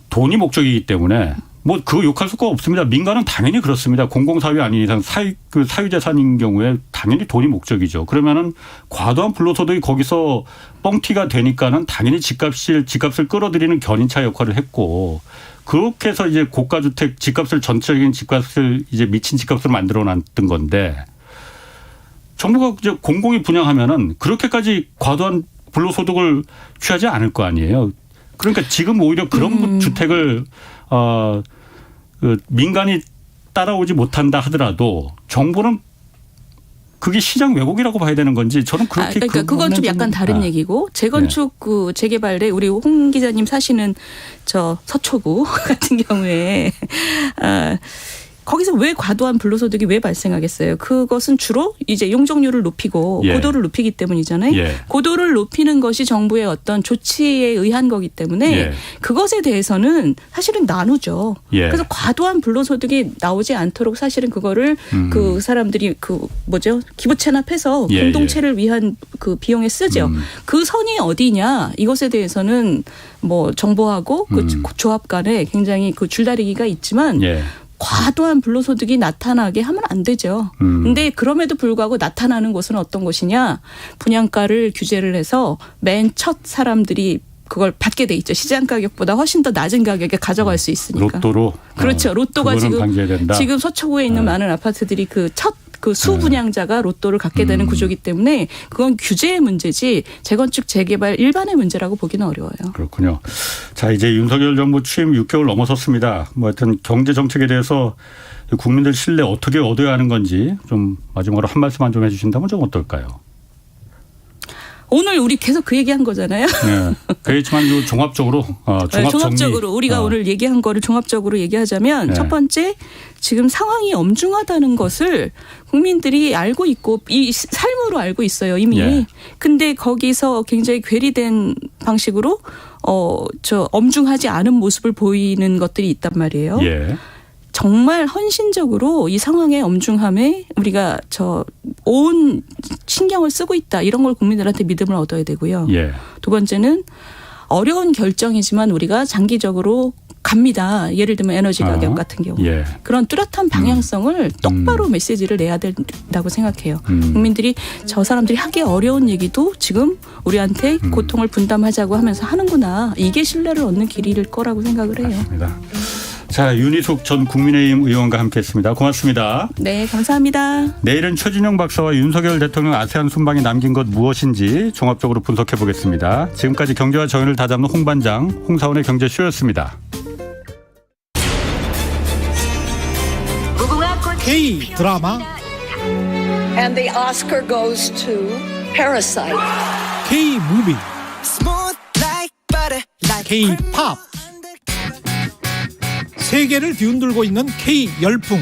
돈이 목적이기 때문에 뭐 그거 욕할 수가 없습니다. 민간은 당연히 그렇습니다. 공공사회 아닌 이상 사유재산인 경우에 당연히 돈이 목적이죠. 그러면은 과도한 불로소득이 거기서 뻥튀가 되니까는 당연히 집값을 끌어들이는 견인차 역할을 했고 그렇게 해서 이제 고가주택 전체적인 집값을 이제 미친 집값으로 만들어놨던 건데 정부가 이제 공공이 분양하면은 그렇게까지 과도한 불로소득을 취하지 않을 거 아니에요. 그러니까 지금 오히려 그런 주택을 민간이 따라오지 못한다 하더라도 정부는 그게 시장 왜곡이라고 봐야 되는 건지 저는 그렇게 그러니까 그건 좀 약간 다른 얘기고 재건축 재개발에 우리 홍 기자님 사시는 서초구 같은 경우에 거기서 왜 과도한 불로소득이 왜 발생하겠어요? 그것은 주로 이제 용적률을 높이고 고도를 높이기 때문이잖아요. 고도를 높이는 것이 정부의 어떤 조치에 의한 거기 때문에 그것에 대해서는 사실은 나누죠. 그래서 과도한 불로소득이 나오지 않도록 사실은 그거를 그 사람들이 기부 체납해서 공동체를 위한 비용에 쓰죠. 그 선이 어디냐 이것에 대해서는 뭐 정부하고 조합 간에 굉장히 줄다리기가 있지만 과도한 불로소득이 나타나게 하면 안 되죠. 근데 그럼에도 불구하고 나타나는 곳은 어떤 곳이냐. 분양가를 규제를 해서 맨 첫 사람들이 그걸 받게 돼 있죠. 시장 가격보다 훨씬 더 낮은 가격에 가져갈 수 있으니까. 로또로. 그렇죠. 로또가 지금 서초구에 있는 많은 아파트들이 수분양자가 로또를 갖게 되는 구조이기 때문에 그건 규제의 문제지 재건축 재개발 일반의 문제라고 보기는 어려워요. 그렇군요. 자 이제 윤석열 정부 취임 6개월 넘어섰습니다. 뭐 하여튼 경제 정책에 대해서 국민들 신뢰 어떻게 얻어야 하는 건지 좀 마지막으로 한 말씀만 좀 해주신다면 좀 어떨까요? 오늘 우리 계속 그 얘기한 거잖아요. 네. 그렇지만 요 종합적으로 종합적으로 우리가 오늘 얘기한 거를 종합적으로 얘기하자면 네. 첫 번째 지금 상황이 엄중하다는 것을 국민들이 알고 있고 이 삶으로 알고 있어요 이미. 예. 근데 거기서 굉장히 괴리된 방식으로 엄중하지 않은 모습을 보이는 것들이 있단 말이에요. 예. 정말 헌신적으로 이 상황의 엄중함에 우리가 온 신경을 쓰고 있다. 이런 걸 국민들한테 믿음을 얻어야 되고요. 예. 두 번째는 어려운 결정이지만 우리가 장기적으로 갑니다. 예를 들면 에너지 가격 같은 경우. 예. 그런 뚜렷한 방향성을 똑바로 메시지를 내야 된다고 생각해요. 국민들이 저 사람들이 하기 어려운 얘기도 지금 우리한테 고통을 분담하자고 하면서 하는구나. 이게 신뢰를 얻는 길일 거라고 생각을 해요. 맞습니다. 자, 윤희숙 전 국민의힘 의원과 함께했습니다. 고맙습니다. 네, 감사합니다. 내일은 최진영 박사와 윤석열 대통령 아세안 순방이 남긴 것 무엇인지 종합적으로 분석해 보겠습니다. 지금까지 경제와 정의를 다잡는 홍반장 홍사원의 경제쇼였습니다. K 드라마, And the Oscar goes to Parasite. K 무비, Smooth like butter, like K 팝. 세계를 뒤흔들고 있는 K 열풍.